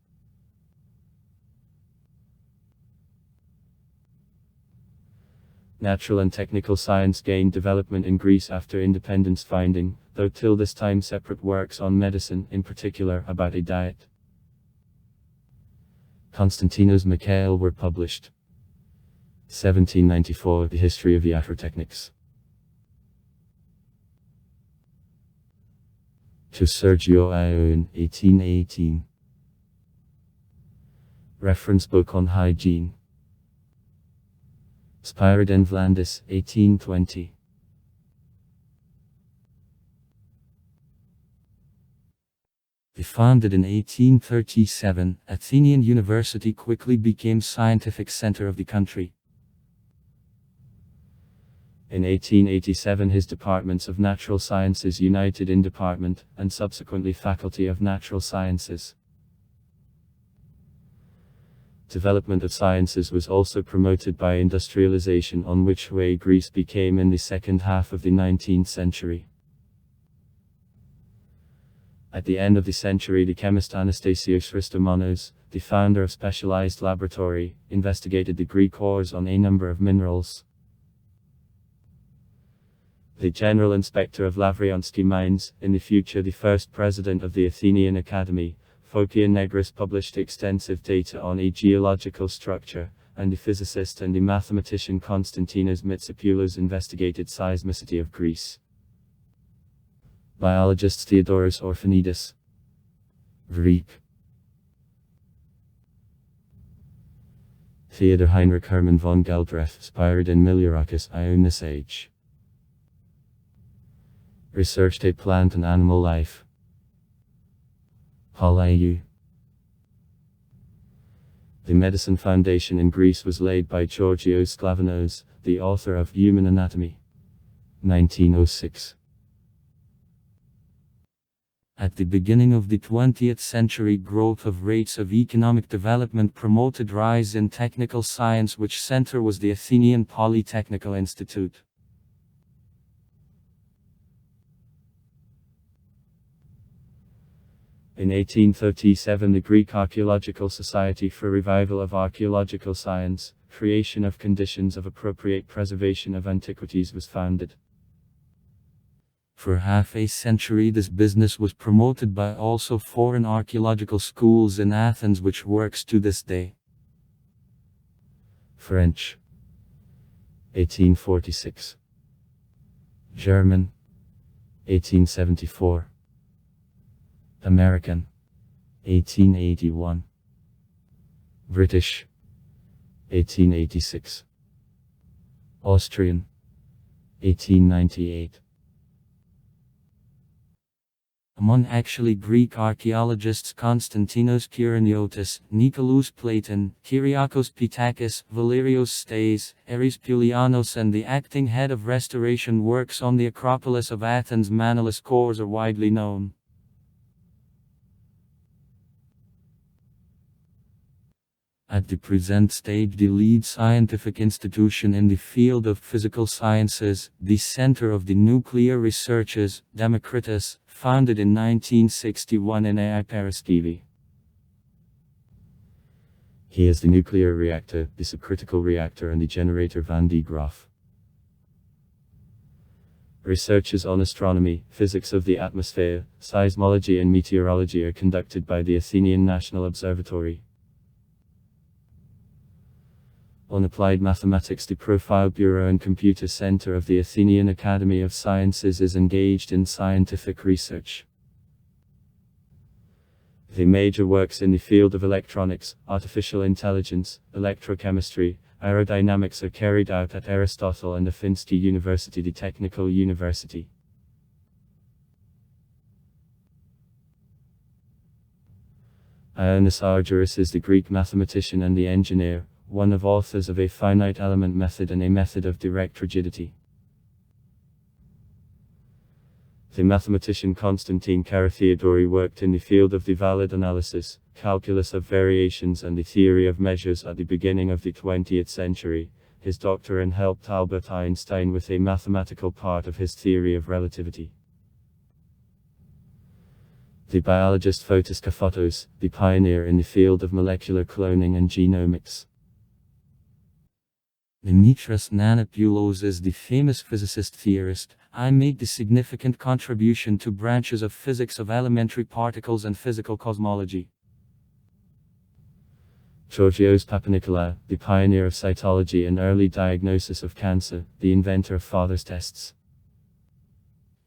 Natural and technical science gained development in Greece after independence, finding, though till this time separate works on medicine, in particular about a diet. Constantinos Michael were published. 1794, The History of Iatrotechnics. To Sergio Ione, 1818. Reference book on hygiene. Spyridon Vlandis, 1820. Founded in 1837, Athenian University quickly became scientific center of the country. In 1887, his departments of natural sciences united in Department, and subsequently Faculty of Natural Sciences. Development of sciences was also promoted by industrialization, on which way Greece became in the second half of the 19th century. At the end of the century, the chemist Anastasios Christomonos, the founder of specialized laboratory, investigated the Greek ores on a number of minerals. The general inspector of Lavrionsky mines, in the future the first president of the Athenian Academy, Phokion Negris, published extensive data on a geological structure, and the physicist and the mathematician Konstantinos Mitsopoulos investigated seismicity of Greece. Biologist Theodoros Orphanidis. Greek. Theodor Heinrich Hermann von Geldreth, Spyridon Miliarakis, Ionis Age. Researched a plant and animal life. Paul. The medicine foundation in Greece was laid by Georgios Sklavanos, the author of Human Anatomy. 1906. At the beginning of the 20th century, growth of rates of economic development promoted rise in technical science, which center was the Athenian Polytechnical Institute. In 1837, the Greek Archaeological Society for Revival of Archaeological Science, Creation of Conditions of Appropriate Preservation of Antiquities was founded. For half a century this business was promoted by also foreign archaeological schools in Athens, which works to this day. French. 1846. German. 1874. American. 1881. British. 1886. Austrian. 1898. Among actually Greek archaeologists Konstantinos Kyraniotis, Nikolaos Platon, Kyriakos Pitakis, Valerios Stais, Aris Poulianos, and the acting head of restoration works on the Acropolis of Athens Manolis Kouros are widely known. At the present stage, the lead scientific institution in the field of physical sciences, the Center of the Nuclear Researches, Democritus, founded in 1961 in Ai Paraskivi. He is the nuclear reactor, the subcritical reactor, and the generator Van de Graaff. Researches on astronomy, physics of the atmosphere, seismology and meteorology are conducted by the Athenian National Observatory. On applied mathematics, the Profile Bureau and Computer Center of the Athenian Academy of Sciences is engaged in scientific research. The major works in the field of electronics, artificial intelligence, electrochemistry, aerodynamics are carried out at Aristotle and Afinsky University, the Technical University. Ioannis Argyris is the Greek mathematician and the engineer, one of authors of a finite element method and a method of direct rigidity. The mathematician Konstantin Karatheodori worked in the field of the valid analysis, calculus of variations and the theory of measures at the beginning of the 20th century. His doctorate helped Albert Einstein with a mathematical part of his theory of relativity. The biologist Fotis Kafotos, the pioneer in the field of molecular cloning and genomics. Dimitris Nanopoulos is the famous physicist-theorist. He made the significant contribution to branches of physics of elementary particles and physical cosmology. Georgios Papanikolaou, the pioneer of cytology and early diagnosis of cancer, the inventor of father's tests.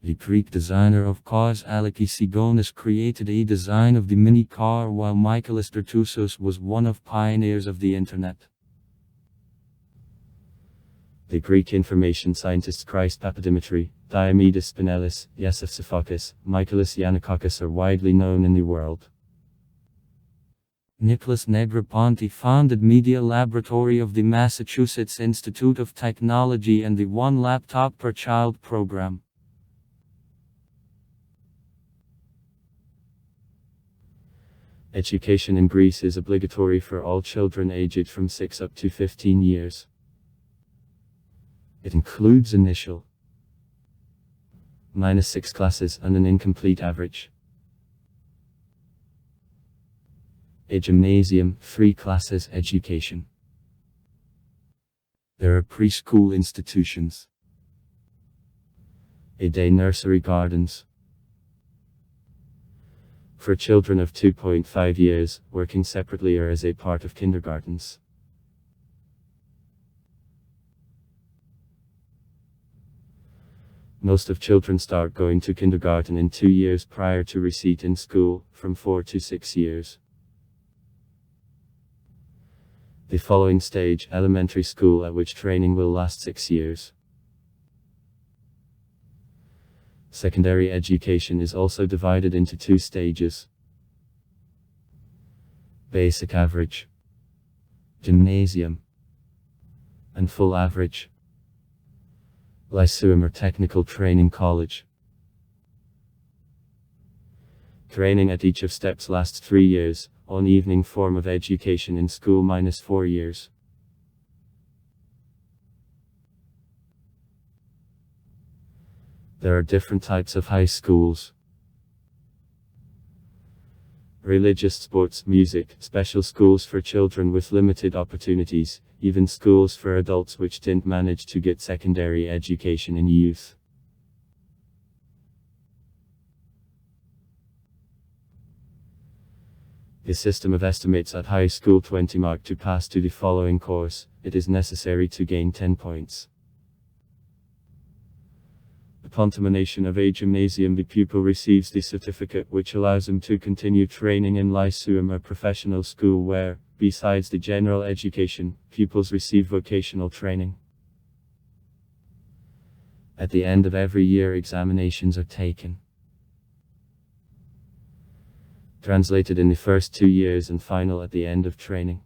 The Greek designer of cars Alexis Sigonis created a design of the mini car, while Michaelis Dertoussos was one of pioneers of the internet. The Greek information scientists Christ Papadimitri, Diomedes Spinellis, Yosef Sophocles, Michaelis Yannakakis are widely known in the world. Nicholas Negroponte founded Media Laboratory of the Massachusetts Institute of Technology and the One Laptop Per Child program. Education in Greece is obligatory for all children aged from 6 up to 15 years. It includes initial -6 classes and an incomplete average. A gymnasium, 3 classes education. There are preschool institutions. A day nursery gardens. For children of 2.5 years, working separately or as a part of kindergartens. Most of children start going to kindergarten in 2 years prior to receipt in school, from 4 to 6 years. The following stage, elementary school, at which training will last 6 years. Secondary education is also divided into 2 stages. Basic average, gymnasium, and full average. Lyceum or technical training college. Training at each of steps lasts 3 years, on evening form of education in school -4 years. There are different types of high schools. Religious, sports, music, special schools for children with limited opportunities, even schools for adults which didn't manage to get secondary education in youth. The system of estimates at high school 20 mark to pass to the following course, it is necessary to gain 10 points. Upon termination of a gymnasium, the pupil receives the certificate which allows him to continue training in lyceum or professional school where, besides the general education, pupils receive vocational training. At the end of every year, examinations are taken. Translated in the first 2 years and final at the end of training.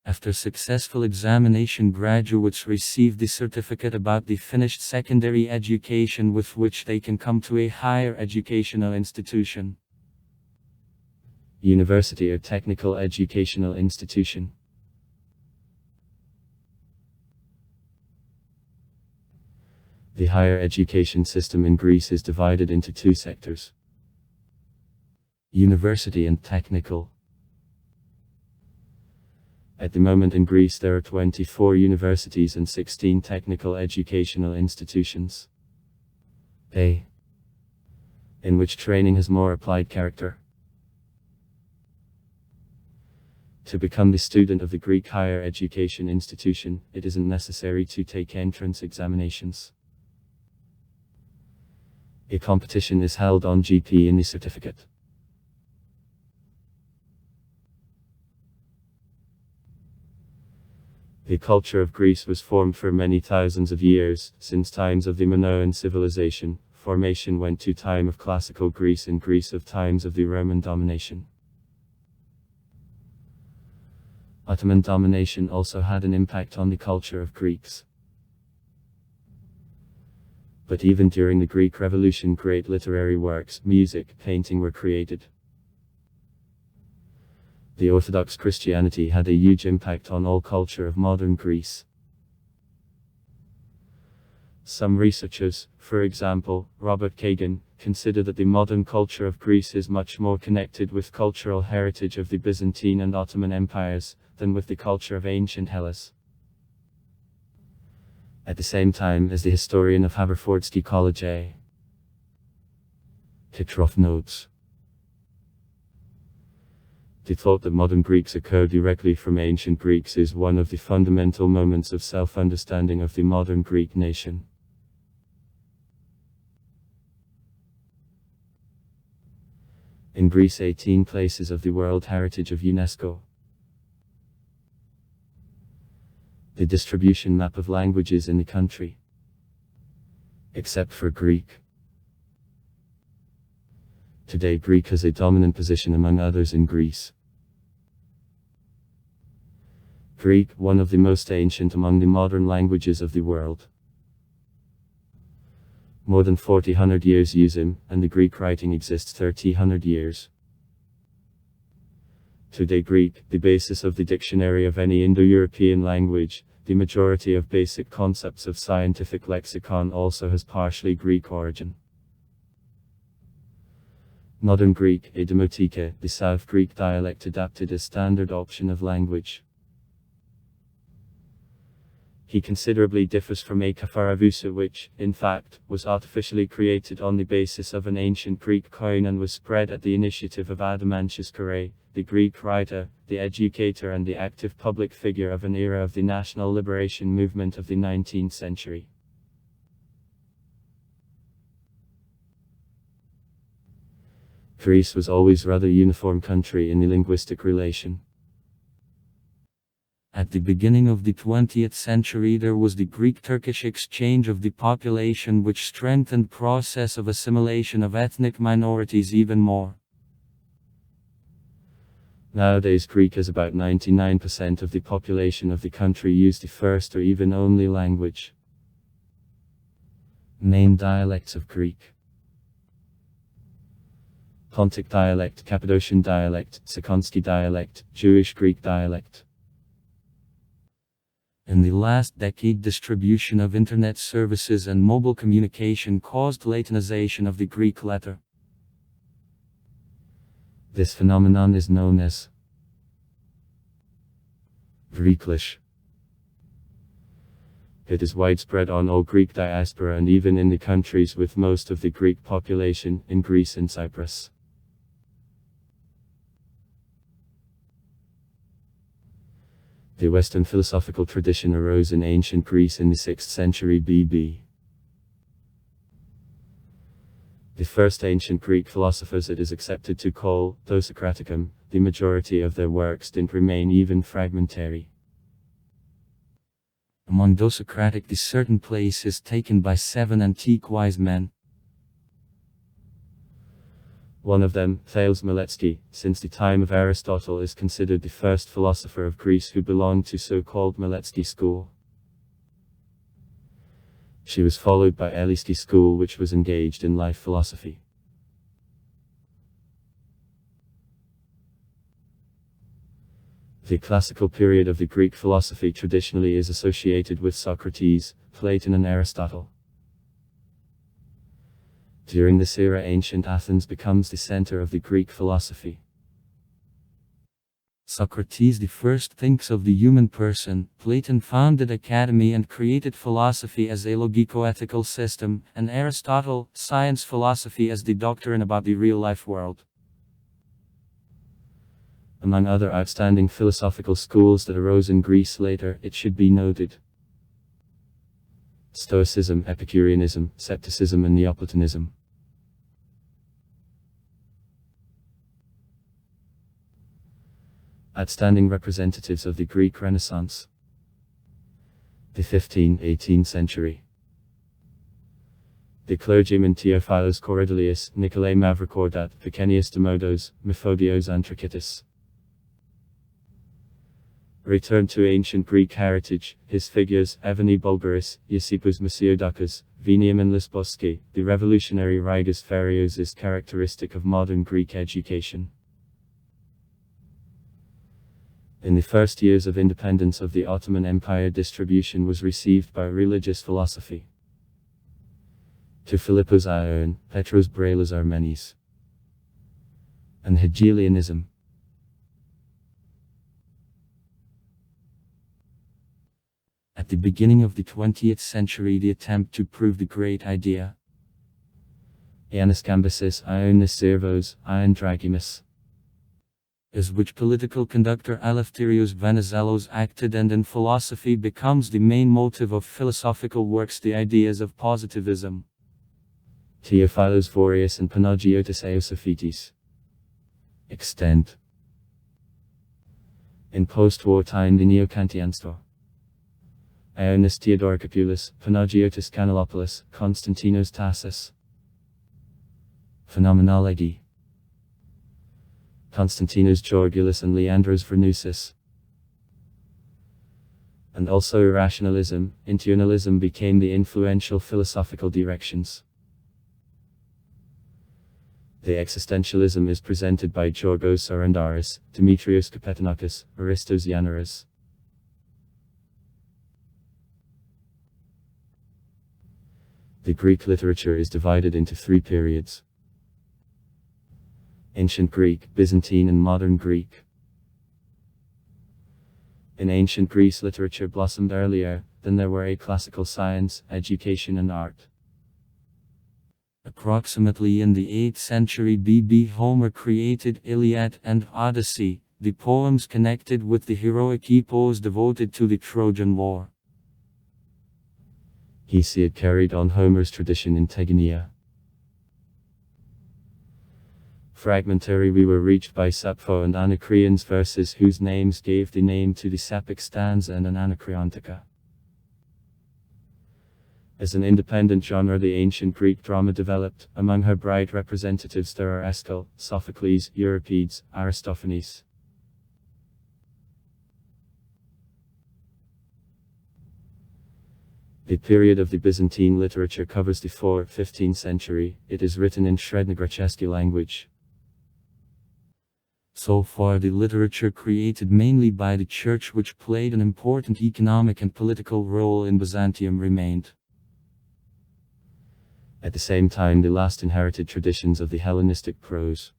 After successful examination, graduates receive the certificate about the finished secondary education with which they can come to a higher educational institution. University or technical educational institution. The higher education system in Greece is divided into 2 sectors. University and technical. At the moment in Greece there are 24 universities and 16 technical educational institutions. In which training has more applied character. To become the student of the Greek higher education institution, it isn't necessary to take entrance examinations. A competition is held on GP in the certificate. The culture of Greece was formed for many thousands of years, since times of the Minoan civilization. Formation went to time of classical Greece and Greece of times of the Roman domination. Ottoman domination also had an impact on the culture of Greeks. But even during the Greek Revolution, great literary works, music, painting were created. The Orthodox Christianity had a huge impact on all culture of modern Greece. Some researchers, for example, Robert Kagan, consider that the modern culture of Greece is much more connected with cultural heritage of the Byzantine and Ottoman empires, than with the culture of ancient Hellas. At the same time, as the historian of Haverfordsky College A. Petrov notes, The thought that modern Greeks occur directly from ancient Greeks is one of the fundamental moments of self-understanding of the modern Greek nation. In Greece, 18 places of the World Heritage of UNESCO. The distribution map of languages in the country. Except for Greek. Today Greek has a dominant position among others in Greece. Greek, one of the most ancient among the modern languages of the world. More than 400 years use him, and the Greek writing exists 300 years. Today Greek, the basis of the dictionary of any Indo-European language, the majority of basic concepts of scientific lexicon also has partially Greek origin. Modern Greek, a Demotique, the South Greek dialect adapted as standard option of language. He considerably differs from a Kafaravusa which, in fact, was artificially created on the basis of an ancient Greek coin and was spread at the initiative of Adamantius Corre, the Greek writer, the educator and the active public figure of an era of the national liberation movement of the 19th century. Greece was always rather uniform country in the linguistic relation. At the beginning of the 20th century there was the Greek-Turkish exchange of the population which strengthened process of assimilation of ethnic minorities even more. Nowadays Greek has about 99% of the population of the country use the first or even only language. Main dialects of Greek: Pontic dialect, Cappadocian dialect, Sakonsky dialect, Jewish Greek dialect. In the last decade, distribution of internet services and mobile communication caused Latinization of the Greek letter. This phenomenon is known as Greeklish. It is widespread on all Greek diaspora and even in the countries with most of the Greek population, in Greece and Cyprus. The Western philosophical tradition arose in ancient Greece in the 6th century BB. The first ancient Greek philosophers it is accepted to call Dosocraticum, the majority of their works didn't remain even fragmentary. Among Dosocratic the certain place is taken by 7 antique wise men. One of them, Thales Miletsky, since the time of Aristotle is considered the first philosopher of Greece who belonged to so-called Miletsky school. She was followed by Ellisky school which was engaged in life philosophy. The classical period of the Greek philosophy traditionally is associated with Socrates, Plato and Aristotle. During this era ancient Athens becomes the center of the Greek philosophy. Socrates the first thinks of the human person, Plato founded academy and created philosophy as a logico-ethical system, and Aristotle, science philosophy as the doctrine about the real-life world. Among other outstanding philosophical schools that arose in Greece later, it should be noted Stoicism, Epicureanism, Scepticism and Neoplatonism. Outstanding representatives of the Greek Renaissance. The 15th-18th century. The clergymen Theophilos Korydalius, Nikolai Mavrocordat, Vicenius Demodos, Methodios Antrakitis. Return to ancient Greek heritage, his figures, Evgeny Bulgaris, Yusipos Masiodakis, Veniamin Lisbosky, the revolutionary Rigas Ferios is characteristic of modern Greek education. In the first years of independence of the Ottoman Empire distribution was received by religious philosophy. To Philippos Ion, Petros Brailas Armenis. And Hegelianism. At the beginning of the 20th century the attempt to prove the great idea. Ianis Cambyses, Ionis Servos, Ion Dragimus. as which political conductor Eleftherios Venizelos acted, and in philosophy becomes the main motive of philosophical works the ideas of positivism. Theophilos Vorius and Panagiotis Eosophites. Extent. In post-war time the Neo-Kantianство. Ioannis Theodorikopoulos, Panagiotis Kanellopoulos, Konstantinos Tassis. Phenomenology. Konstantinos Georgoulis and Leandros Vernousis. And also irrationalism, internalism became the influential philosophical directions. The existentialism is presented by Georgos Arandaris, Dimitrios Kapetanakis, Aristos Yanaris. The Greek literature is divided into three periods: Ancient Greek, Byzantine and Modern Greek. In ancient Greece, literature blossomed earlier than there were classical science, education and art. Approximately in the 8th century BB, Homer created Iliad and Odyssey, the poems connected with the heroic epos devoted to the Trojan War. Hesiod carried on Homer's tradition in Tegenia. Fragmentary we were reached by Sappho and Anacreon's verses, whose names gave the name to the Sapphic stanza and an Anacreontica. As an independent genre, the ancient Greek drama developed. Among her bright representatives there are Aeschyle, Sophocles, Euripides, Aristophanes. The period of the Byzantine literature covers the 4th-15th century. It is written in Srednjogorchesky language. So far the literature created mainly by the Church, which played an important economic and political role in Byzantium, remained. At the same time, the last inherited traditions of the Hellenistic prose.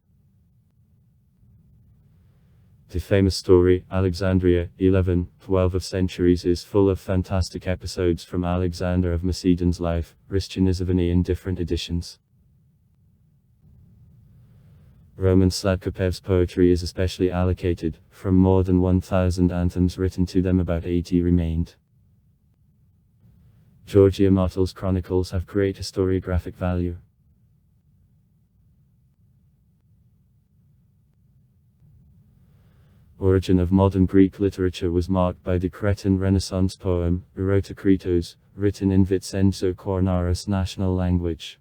The famous story, Alexandria, 11-12 of centuries, is full of fantastic episodes from Alexander of Macedon's life, Christian Isavani in different editions. Roman Sladkopev's poetry is especially allocated. From more than 1,000 anthems written to them, about 80 remained. Georgia Mottle's chronicles have great historiographic value. Origin of modern Greek literature was marked by the Cretan Renaissance poem, Erotokritos, written in Vitsenzo Kornaros national language.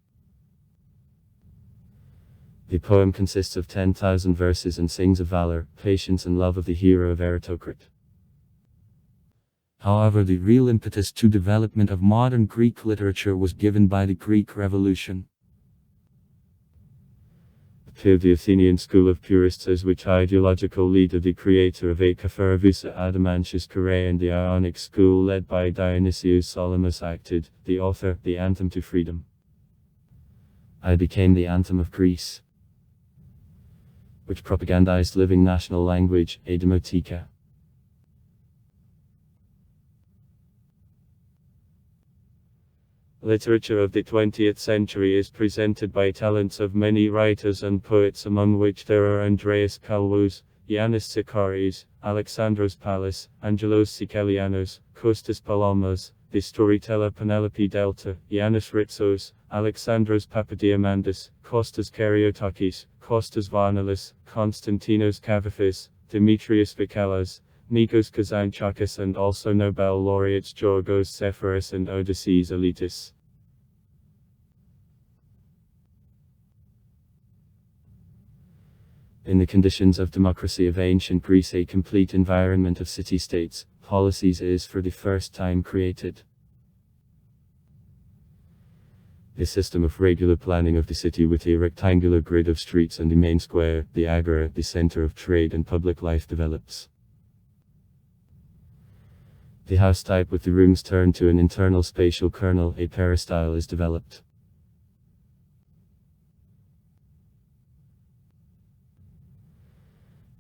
The poem consists of 10,000 verses and sings of valor, patience and love of the hero of Eratocrit. However, the real impetus to development of modern Greek literature was given by the Greek Revolution. The Athenian school of purists, as which ideological leader the creator of Akapheravousa Adamantius Correa, and the Ionic school led by Dionysius Solomos acted, the author, the anthem to freedom. I became the anthem of Greece, which propagandized living national language, a demotica. Literature of the 20th century is presented by talents of many writers and poets, among which there are Andreas Kalwous, Yanis Sikaris, Alexandros Pallas, Angelos Sikelianos, Kostas Palomos, the storyteller Penelope Delta, Yanis Ritsos, Alexandros Papadiamandis, Kostas Kariotakis, Kostas Varnalis, Konstantinos Kavafis, Demetrius Vikalas, Nikos Kazantzakis, and also Nobel laureates Georgos Seferis and Odysseus Elitis. In the conditions of democracy of ancient Greece, a complete environment of city-states, policies is for the first time created. A system of regular planning of the city with a rectangular grid of streets and the main square, the agora, the center of trade and public life develops. The house type with the rooms turned to an internal spatial kernel, a peristyle, is developed.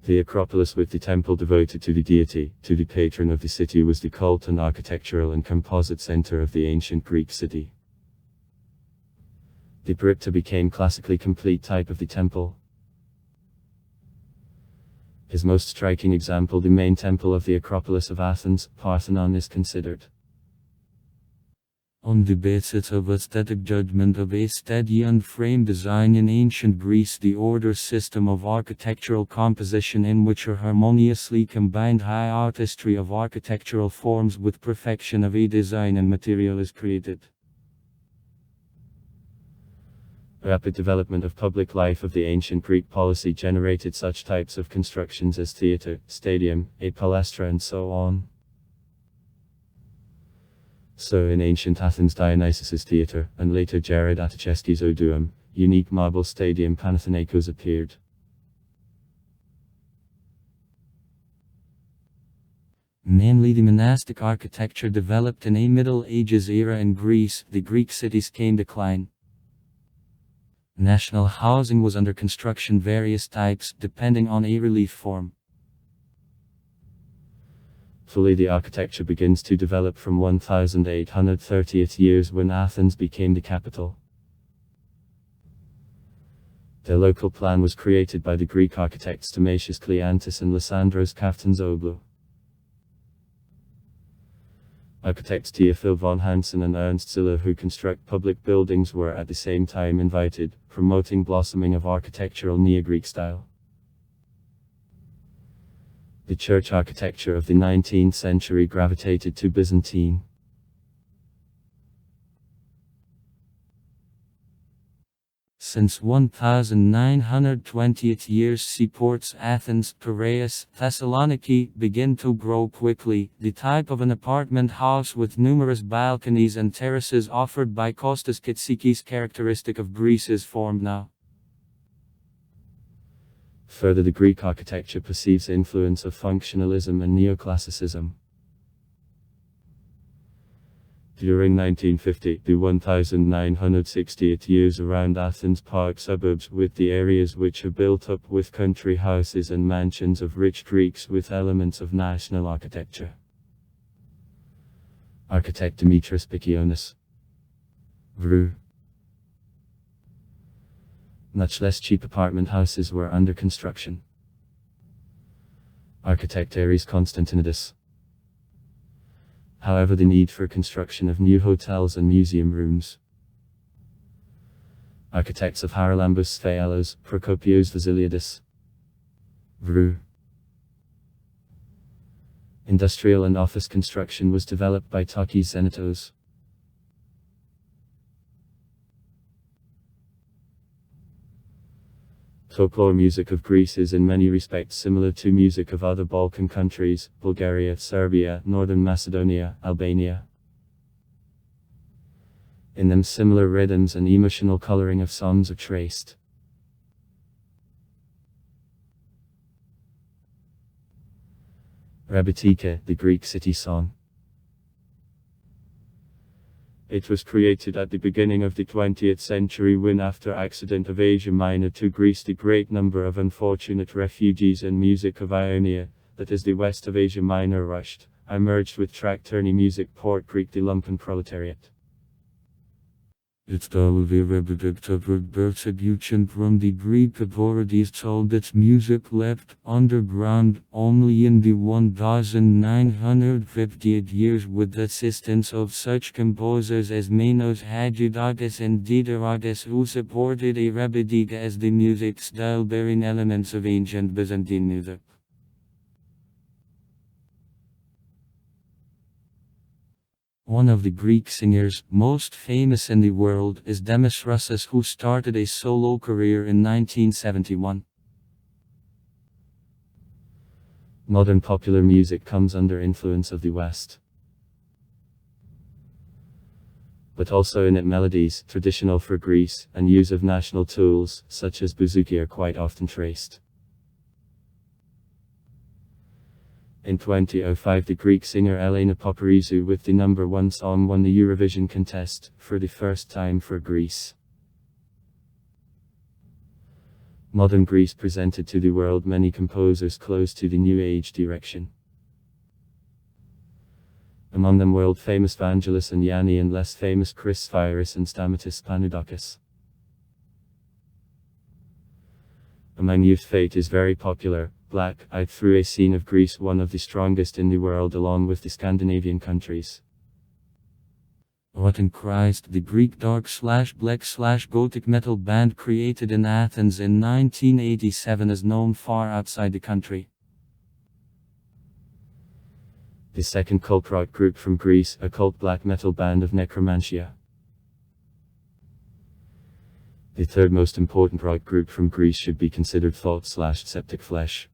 The Acropolis with the temple devoted to the deity, to the patron of the city, was the cult and architectural and composite center of the ancient Greek city. The Peripta became classically complete type of the temple. His most striking example, the main temple of the Acropolis of Athens, Parthenon, is considered. On the basis of aesthetic judgment of a steady and frame design in ancient Greece, the order system of architectural composition in which are harmoniously combined high artistry of architectural forms with perfection of a design and material is created. Rapid development of public life of the ancient Greek policy generated such types of constructions as theatre, stadium, a palastra and so on. So in ancient Athens, Dionysus's theatre, and later Jared Atachesky's Odeum, unique marble stadium Panathinaikos appeared. Namely, the monastic architecture developed in a Middle Ages era in Greece, the Greek cities came decline. National housing was under construction, various types, depending on a relief form. Fully the architecture begins to develop from 1830 years when Athens became the capital. The local plan was created by the Greek architects Damasius Kleanthis and Lysandros Kaftanzoglou. Architects Theophil von Hansen and Ernst Ziller, who construct public buildings, were at the same time invited, promoting blossoming of architectural Neo-Greek style. The church architecture of the 19th century gravitated to Byzantine. Since 1920 years, seaports Athens, Piraeus, Thessaloniki begin to grow quickly. The type of an apartment house with numerous balconies and terraces offered by Kostas Kitsikis, characteristic of Greece, is formed now. Further, the Greek architecture perceives the influence of functionalism and neoclassicism. During 1950 to 1968 years, around Athens park suburbs with the areas which are built up with country houses and mansions of rich Greeks with elements of national architecture. Architect Dimitris Pikionis. Vru. Much less cheap apartment houses were under construction. Architect Aris Konstantinidis. However, the need for construction of new hotels and museum rooms. Architects of Haralambos Thealos, Prokopios Vasiliadis. Vru. Industrial and office construction was developed by Takis Xenitos. Folklore music of Greece is in many respects similar to music of other Balkan countries, Bulgaria, Serbia, Northern Macedonia, Albania. In them similar rhythms and emotional coloring of songs are traced. Rebetike, the Greek city song. It was created at the beginning of the 20th century when, after accident of Asia Minor to Greece, the great number of unfortunate refugees and music of Ionia, that is the west of Asia Minor, rushed, I merged with Traktorni music Port Greek the lumpen proletariat. It's the repetitive persecution from the Greek authorities told its music left underground only in the 1958 years with the assistance of such composers as Manos Hadjidakis and Diderikis, who supported a rebetike as the music style bearing elements of ancient Byzantine music. One of the Greek singers, most famous in the world, is Demis Roussos, who started a solo career in 1971. Modern popular music comes under influence of the West, but also in its melodies, traditional for Greece, and use of national tools, such as bouzouki, are quite often traced. In 2005, the Greek singer Elena Paparizou with the #1 song won the Eurovision contest, for the first time for Greece. Modern Greece presented to the world many composers close to the New Age direction. Among them world-famous Vangelis and Yanni, and less famous Chris Spyris and Stamatis Panoudakis. Among youth, Fate is very popular, black-eyed through a scene of Greece, one of the strongest in the world along with the Scandinavian countries. What in Christ, the Greek dark/black/Gothic metal band created in Athens in 1987 is known far outside the country. The second cult rock group from Greece, a cult black metal band of Necromantia. The third most important rock group from Greece should be considered Thought/Septic Flesh.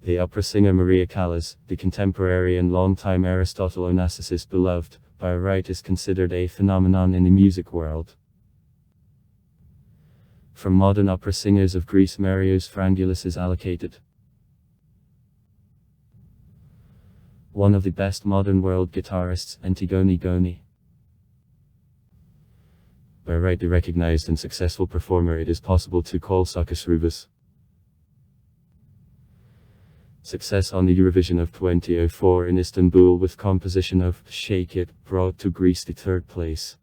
The opera singer Maria Callas, the contemporary and long-time Aristotle Onassis beloved, by right is considered a phenomenon in the music world. From modern opera singers of Greece, Marios Frangoulis is allocated. One of the best modern world guitarists, Antigone Goni. By right the recognized and successful performer it is possible to call Sakis Rubis. Success on the Eurovision of 2004 in Istanbul with composition of Shake It brought to Greece the third place.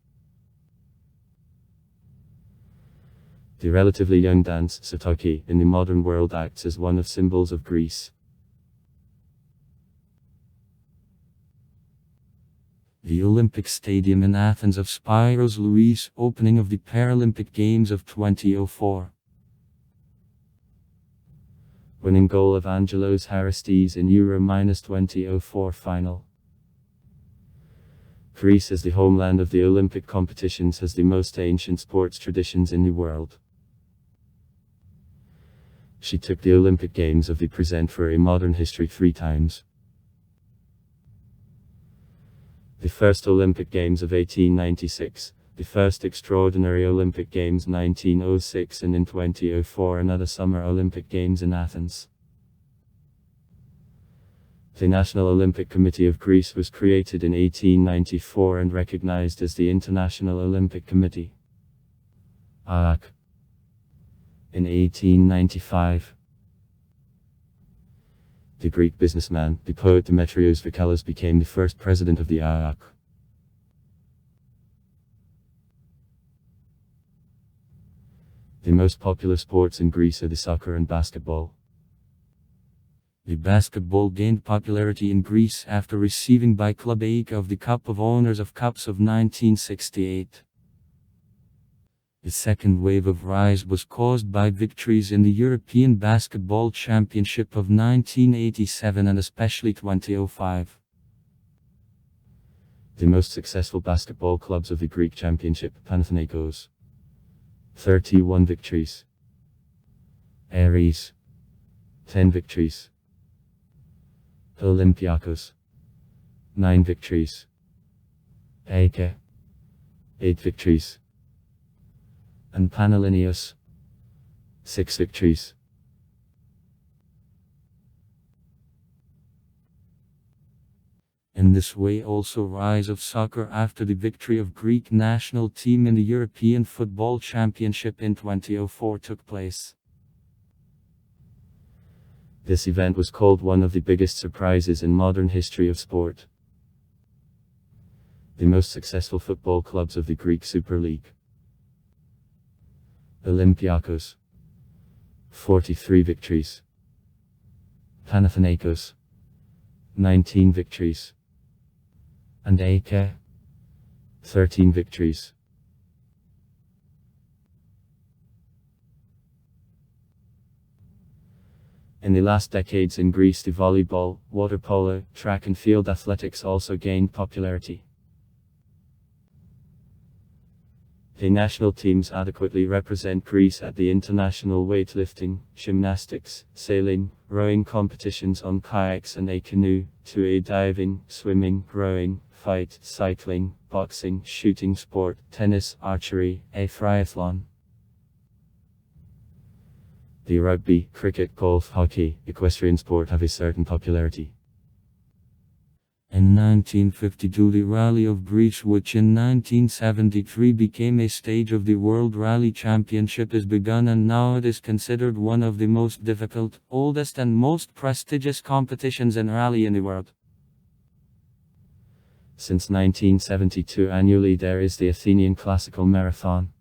The relatively young dance, Satoki, in the modern world acts as one of symbols of Greece. The Olympic Stadium in Athens of Spyros Louis, opening of the Paralympic Games of 2004. Winning goal of Angelos Haristis in Euro-2004 final. Greece as the homeland of the Olympic competitions has the most ancient sports traditions in the world. She took the Olympic Games of the present for a modern history 3 times. The first Olympic Games of 1896, the first extraordinary Olympic Games 1906 and in 2004 another Summer Olympic Games in Athens. The National Olympic Committee of Greece was created in 1894 and recognized as the International Olympic Committee (IOC) in 1895. The Greek businessman, the poet Demetrios Vikalis became the first president of the IOC. The most popular sports in Greece are the soccer and basketball. The basketball gained popularity in Greece after receiving by Club AEK of the Cup of Owners of Cups of 1968. The second wave of rise was caused by victories in the European Basketball Championship of 1987 and especially 2005. The most successful basketball clubs of the Greek Championship, Panathinaikos, 31 victories. Ares, 10 victories. Olympiakos, 9 victories. AEK, 8 victories. And Panellinios, 6 victories. In this way also rise of soccer after the victory of Greek national team in the European Football Championship in 2004 took place. This event was called one of the biggest surprises in modern history of sport. The most successful football clubs of the Greek Super League. Olympiakos, 43 victories. Panathinaikos, 19 victories. And AEK, 13 victories. In the last decades in Greece, the volleyball, water polo, track and field athletics also gained popularity. The national teams adequately represent Greece at the international weightlifting, gymnastics, sailing, rowing competitions on kayaks and a canoe, to a diving, swimming, rowing, fight, cycling, boxing, shooting sport, tennis, archery, a triathlon. The rugby, cricket, golf, hockey, equestrian sport have a certain popularity. In 1952 the Rally of Greece, which in 1973 became a stage of the World Rally Championship, is begun, and now it is considered one of the most difficult, oldest and most prestigious competitions in rally in the world. Since 1972 annually there is the Athenian Classical Marathon.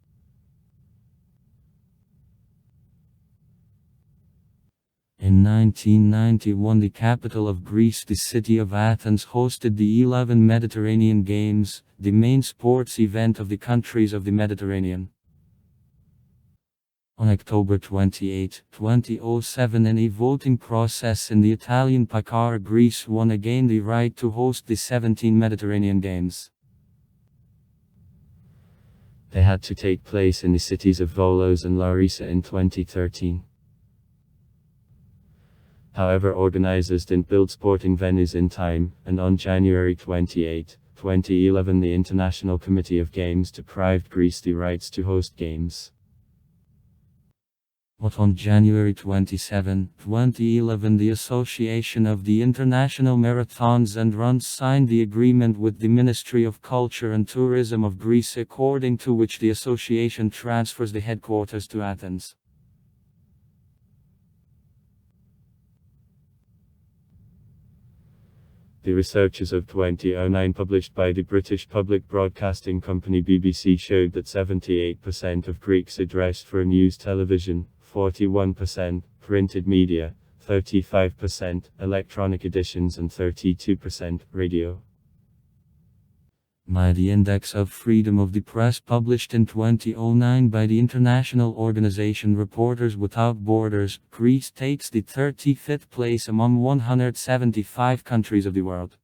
In 1991, the capital of Greece, the city of Athens, hosted the 11 Mediterranean Games, the main sports event of the countries of the Mediterranean. On October 28, 2007, in a voting process in the Italian Picara, Greece won again the right to host the 17 Mediterranean Games. They had to take place in the cities of Volos and Larissa in 2013. However, organizers didn't build sporting venues in time, and on January 28, 2011, the International Committee of Games deprived Greece the rights to host games. But on January 27, 2011, the Association of the International Marathons and Runs signed the agreement with the Ministry of Culture and Tourism of Greece, according to which the association transfers the headquarters to Athens. The researches of 2009 published by the British public broadcasting company BBC showed that 78% of Greeks addressed for news television, 41% printed media, 35% electronic editions and 32% radio. By the Index of Freedom of the Press published in 2009 by the international organization Reporters Without Borders, Greece takes the 35th place among 175 countries of the world.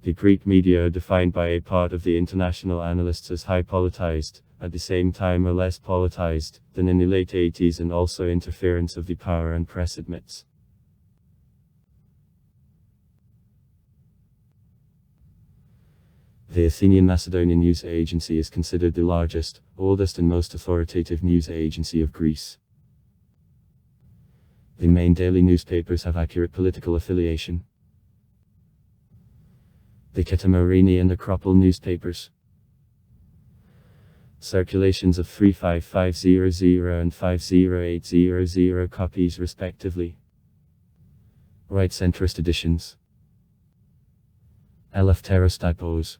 The Greek media are defined by a part of the international analysts as high politicized, at the same time are less politicized than in the late 80s, and also interference of the power and press admits. The Athenian Macedonian News Agency is considered the largest, oldest and most authoritative news agency of Greece. The main daily newspapers have accurate political affiliation. The Katamorini and Acropole newspapers. Circulations of 35500 and 50800 copies respectively. Right centrist editions. Eleftheros typos.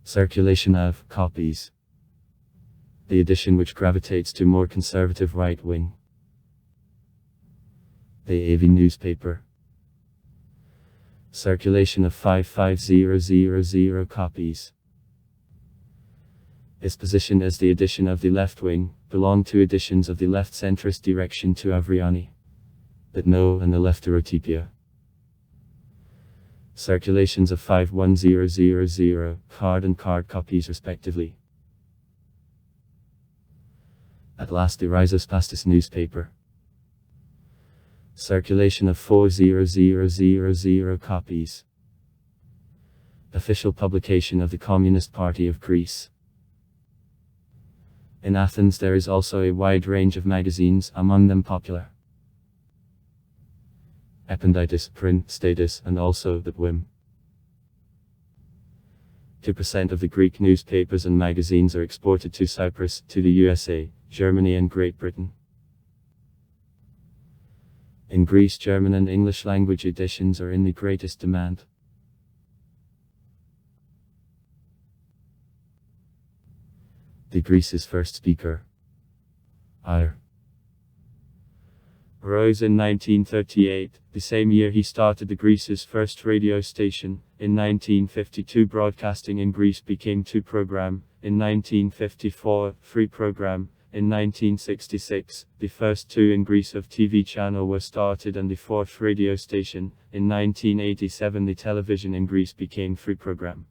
Circulation of copies. The edition which gravitates to more conservative right wing. The AV newspaper. Circulation of 55000 copies. Its position as the edition of the left wing, belonged to editions of the left centrist direction to Avriani. But no and the Lefterotipia. Circulations of 51000 card and card copies respectively. At last the Rhizospastis newspaper. Circulation of 40000 copies. Official publication of the Communist Party of Greece. In Athens there is also a wide range of magazines, among them Popular, Ependitis, Print, Status, and also the Whim. 2% of the Greek newspapers and magazines are exported to Cyprus, to the USA, Germany and Great Britain. In Greece, German and English language editions are in the greatest demand. The Greece's first speaker. Ir. Rose in 1938, the same year he started the Greece's first radio station. In 1952 broadcasting in Greece became two program, in 1954, free program. In 1966, the first two in Greece of TV channel were started and the fourth radio station. In 1987 the television in Greece became free program.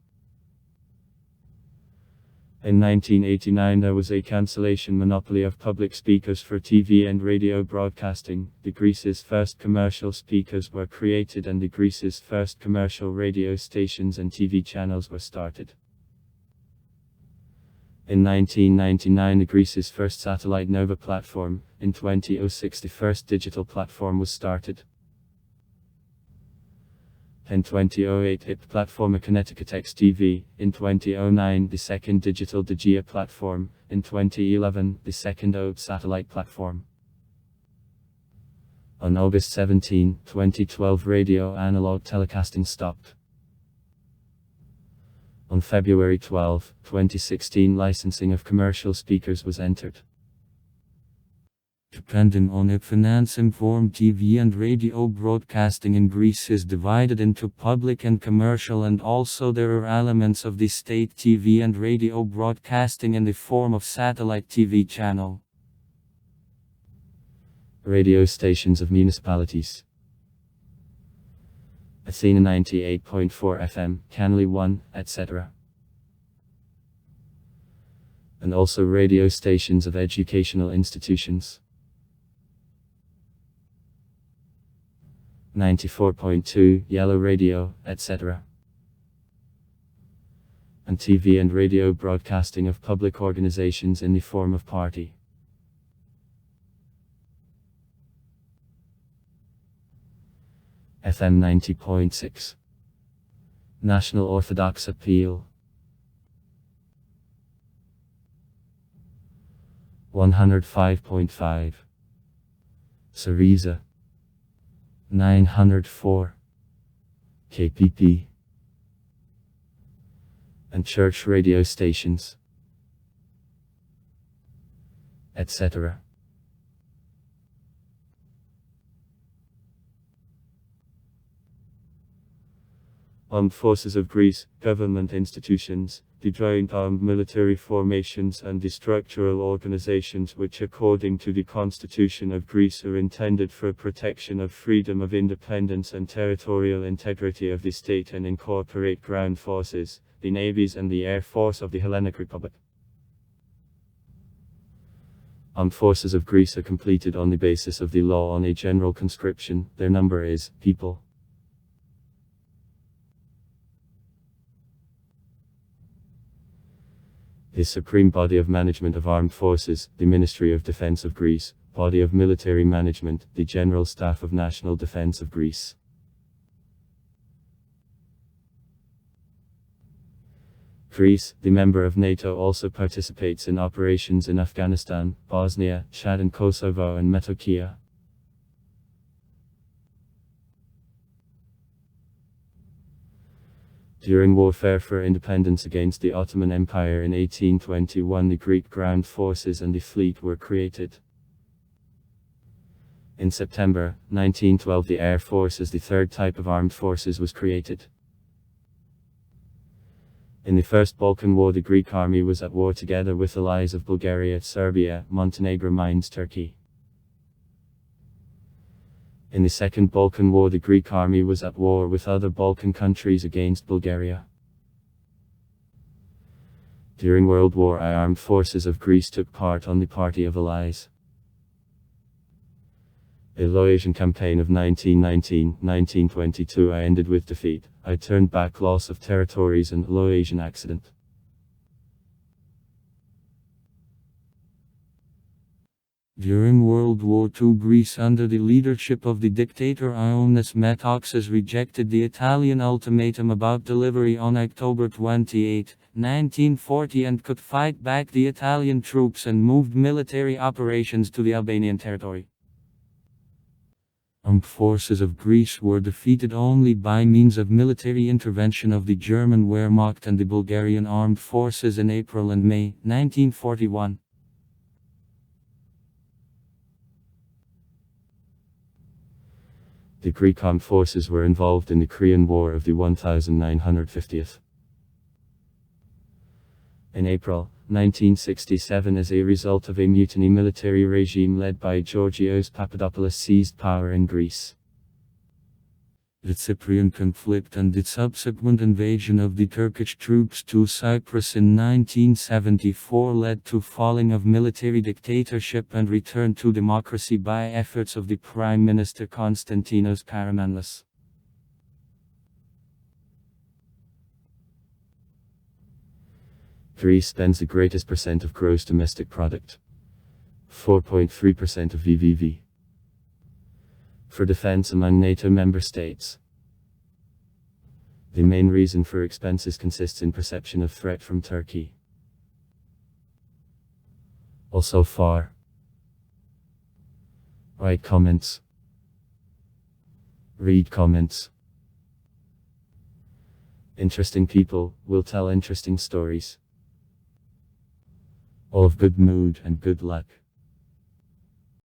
In 1989 there was a cancellation monopoly of public speakers for TV and radio broadcasting. The Greece's first commercial speakers were created and the Greece's first commercial radio stations and TV channels were started. In 1999 the Greece's first satellite Nova platform. In 2006 the first digital platform was started. In 2008 hit platform Connecticut XTV. In 2009 the second digital Digia platform. In 2011 the second OAT satellite platform. On August 17, 2012 radio analog telecasting stopped. On February 12, 2016 licensing of commercial speakers was entered. Depending on it, finance-informed TV and radio broadcasting in Greece is divided into public and commercial, and also there are elements of the state TV and radio broadcasting in the form of satellite TV channel. Radio stations of municipalities: Athena 98.4 FM, Canley 1, etc. And also radio stations of educational institutions: 94.2, Yellow Radio, etc. And TV and radio broadcasting of public organizations in the form of party. FM 90.6, National Orthodox Appeal, 105.5, Syriza, 904, KPP, and church radio stations, etc. Armed Forces of Greece, government institutions, the joint armed military formations and the structural organizations which according to the Constitution of Greece are intended for protection of freedom of independence and territorial integrity of the state, and incorporate ground forces, the navies and the air force of the Hellenic Republic. Armed Forces of Greece are completed on the basis of the law on a general conscription. Their number is people. The supreme body of management of armed forces, the Ministry of Defense of Greece; body of military management, the General Staff of National Defense of Greece. Greece, the member of NATO, also participates in operations in Afghanistan, Bosnia, Chad and Kosovo and Metokia. During warfare for independence against the Ottoman Empire in 1821, the Greek ground forces and the fleet were created. In September 1912, the Air Force as the third type of armed forces was created. In the First Balkan War, the Greek army was at war together with allies of Bulgaria, Serbia, Montenegro, Turkey. In the Second Balkan War, the Greek army was at war with other Balkan countries against Bulgaria. During World War I, armed forces of Greece took part on the party of allies. A Laotian campaign of 1919-1922 I ended with defeat. I turned back loss of territories and Laotian accident. During World War II, Greece under the leadership of the dictator Ioannis Metaxas rejected the Italian ultimatum about delivery on October 28, 1940, and could fight back the Italian troops and moved military operations to the Albanian territory. Armed forces of Greece were defeated only by means of military intervention of the German Wehrmacht and the Bulgarian armed forces in April and May 1941. The Greek armed forces were involved in the Crimean War of the 1950th. In April 1967, as a result of a mutiny, military regime led by Georgios Papadopoulos seized power in Greece. The Cyprian conflict and the subsequent invasion of the Turkish troops to Cyprus in 1974 led to falling of military dictatorship and return to democracy by efforts of the Prime Minister Konstantinos Karamanlis. Greece spends the greatest percent of gross domestic product, 4.3% of VVV, for defense among NATO member states. The main reason for expenses consists in perception of threat from Turkey. Also far right comments. Read comments. Interesting people will tell interesting stories. All of good mood and good luck.